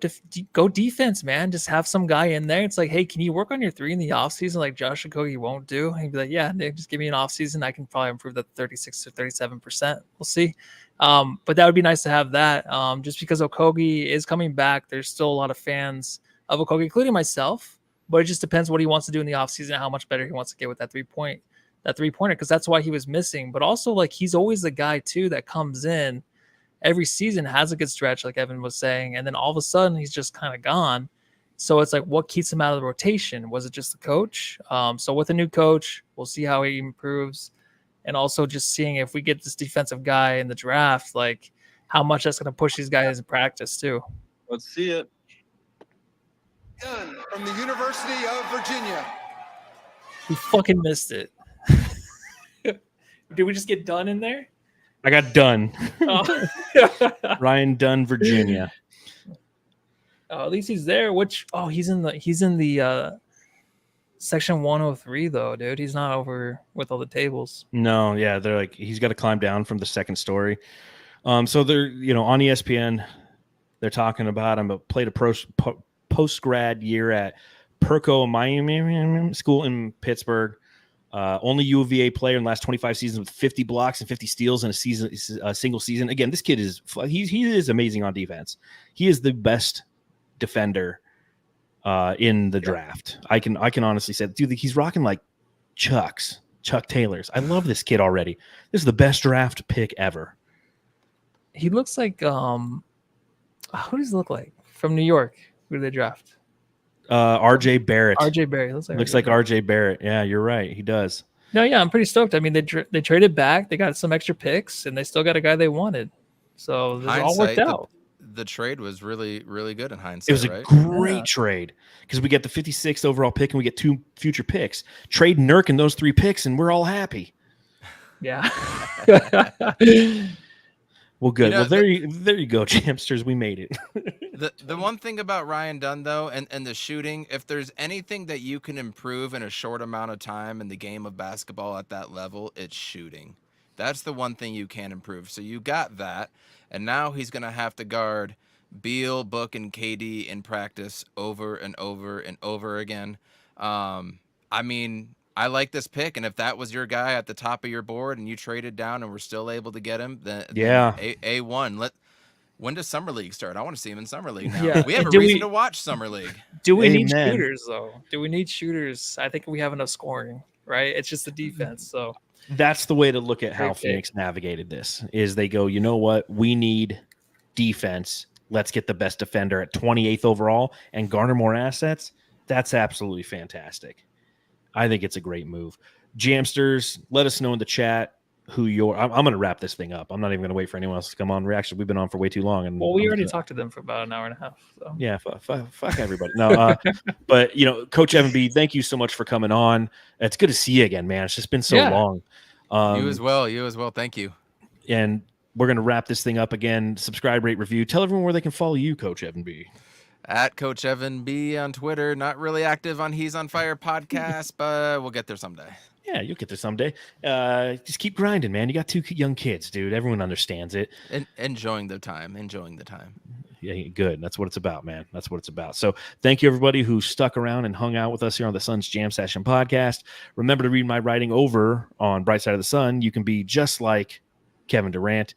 B: defense, man. Just have some guy in there. It's like, hey, can you work on your three in the offseason like Josh Okogie won't do? And he'd be like, yeah, Nick, just give me an offseason. I can probably improve that 36 to 37%. We'll see. But that would be nice to have that. Just because Okogie is coming back, there's still a lot of fans of Okogie, including myself. But it just depends what he wants to do in the offseason and how much better he wants to get with that three-pointer, because that's why he was missing. But also, like, he's always the guy, too, that comes in every season, has a good stretch, like Evan was saying, and then all of a sudden he's just kind of gone. So it's like, what keeps him out of the rotation? Was it just the coach? So with a new coach, we'll see how he improves. And also just seeing if we get this defensive guy in the draft, like how much that's going to push these guys in practice too.
C: Let's see it.
E: Dunn from the University of Virginia.
B: We fucking missed it. Did we just get Dunn in there?
A: I got Dunn.
B: Oh.
A: Ryan Dunn, Virginia.
B: At least he's there. He's in the section 103 though, dude. He's not over with all the tables.
A: No, yeah, they're like he's got to climb down from the second story. So they're on ESPN, they're talking about him. But played a post grad year at Perco Miami School in Pittsburgh. Only UVA player in the last 25 seasons with 50 blocks and 50 steals in a single season. Again, this kid he is amazing on defense. He is the best defender in the draft. I can honestly say, dude, he's rocking like Chuck Taylors. I love this kid already. This is the best draft pick ever.
B: He looks like who does he look like? from New York. Who did they draft?
A: RJ Barrett.
B: RJ Barrett.
A: Looks like RJ Barrett. Yeah, you're right. He does.
B: No, yeah, I'm pretty stoked. I mean, they traded back. They got some extra picks, and they still got a guy they wanted. So this all worked out.
D: The trade was really, really good in hindsight.
A: It was a great trade because we get the 56th overall pick and we get 2 future picks. Trade Nurk and those 3 picks, and we're all happy.
B: Yeah.
A: Well, good. Well, there you go, Jamsters. We made it.
D: The one thing about Ryan Dunn, though, and the shooting, if there's anything that you can improve in a short amount of time in the game of basketball at that level, it's shooting. That's the one thing you can improve. So you got that, and now he's going to have to guard Beal, Book, and KD in practice over and over and over again. I mean, I like this pick, and if that was your guy at the top of your board and you traded down and were still able to get him, then A1. When does Summer League start? I want to see him in Summer League now.
B: Yeah.
D: We have a reason to watch Summer League.
B: Do we need shooters, though? Do we need shooters? I think we have enough scoring, right? It's just the defense. So
A: that's the way to look at how Phoenix navigated this. Is they go, you know what? We need defense. Let's get the best defender at 28th overall and garner more assets. That's absolutely fantastic. I think it's a great move. Jamsters, let us know in the chat who you're. I'm going to wrap this thing up. I'm not even going to wait for anyone else to come on. Reaction. We've been on for way too long. And
B: we already talked to them for about an hour and a half. So.
A: Yeah, fuck everybody. No, but Coach Evan B, thank you so much for coming on. It's good to see you again, man. It's just been so long.
D: You as well. Thank you.
A: And we're going to wrap this thing up again. Subscribe, rate, review. Tell everyone where they can follow you, Coach Evan B.
D: At Coach Evan B on Twitter. Not really active on He's on Fire podcast, but we'll get there someday.
A: Yeah, you'll get there someday. Just keep grinding, man. You got 2 young kids, dude. Everyone understands it.
D: And enjoying the time.
A: Yeah, good. That's what it's about, man. That's what it's about. So thank you, everybody who stuck around and hung out with us here on the Suns Jam Session podcast. Remember to read my writing over on Bright Side of the Sun. You can be just like Kevin Durant.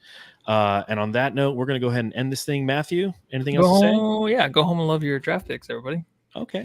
A: And on that note, we're going to go ahead and end this thing. Matthew, anything else to say?
B: Yeah, go home and love your draft picks, everybody.
A: Okay.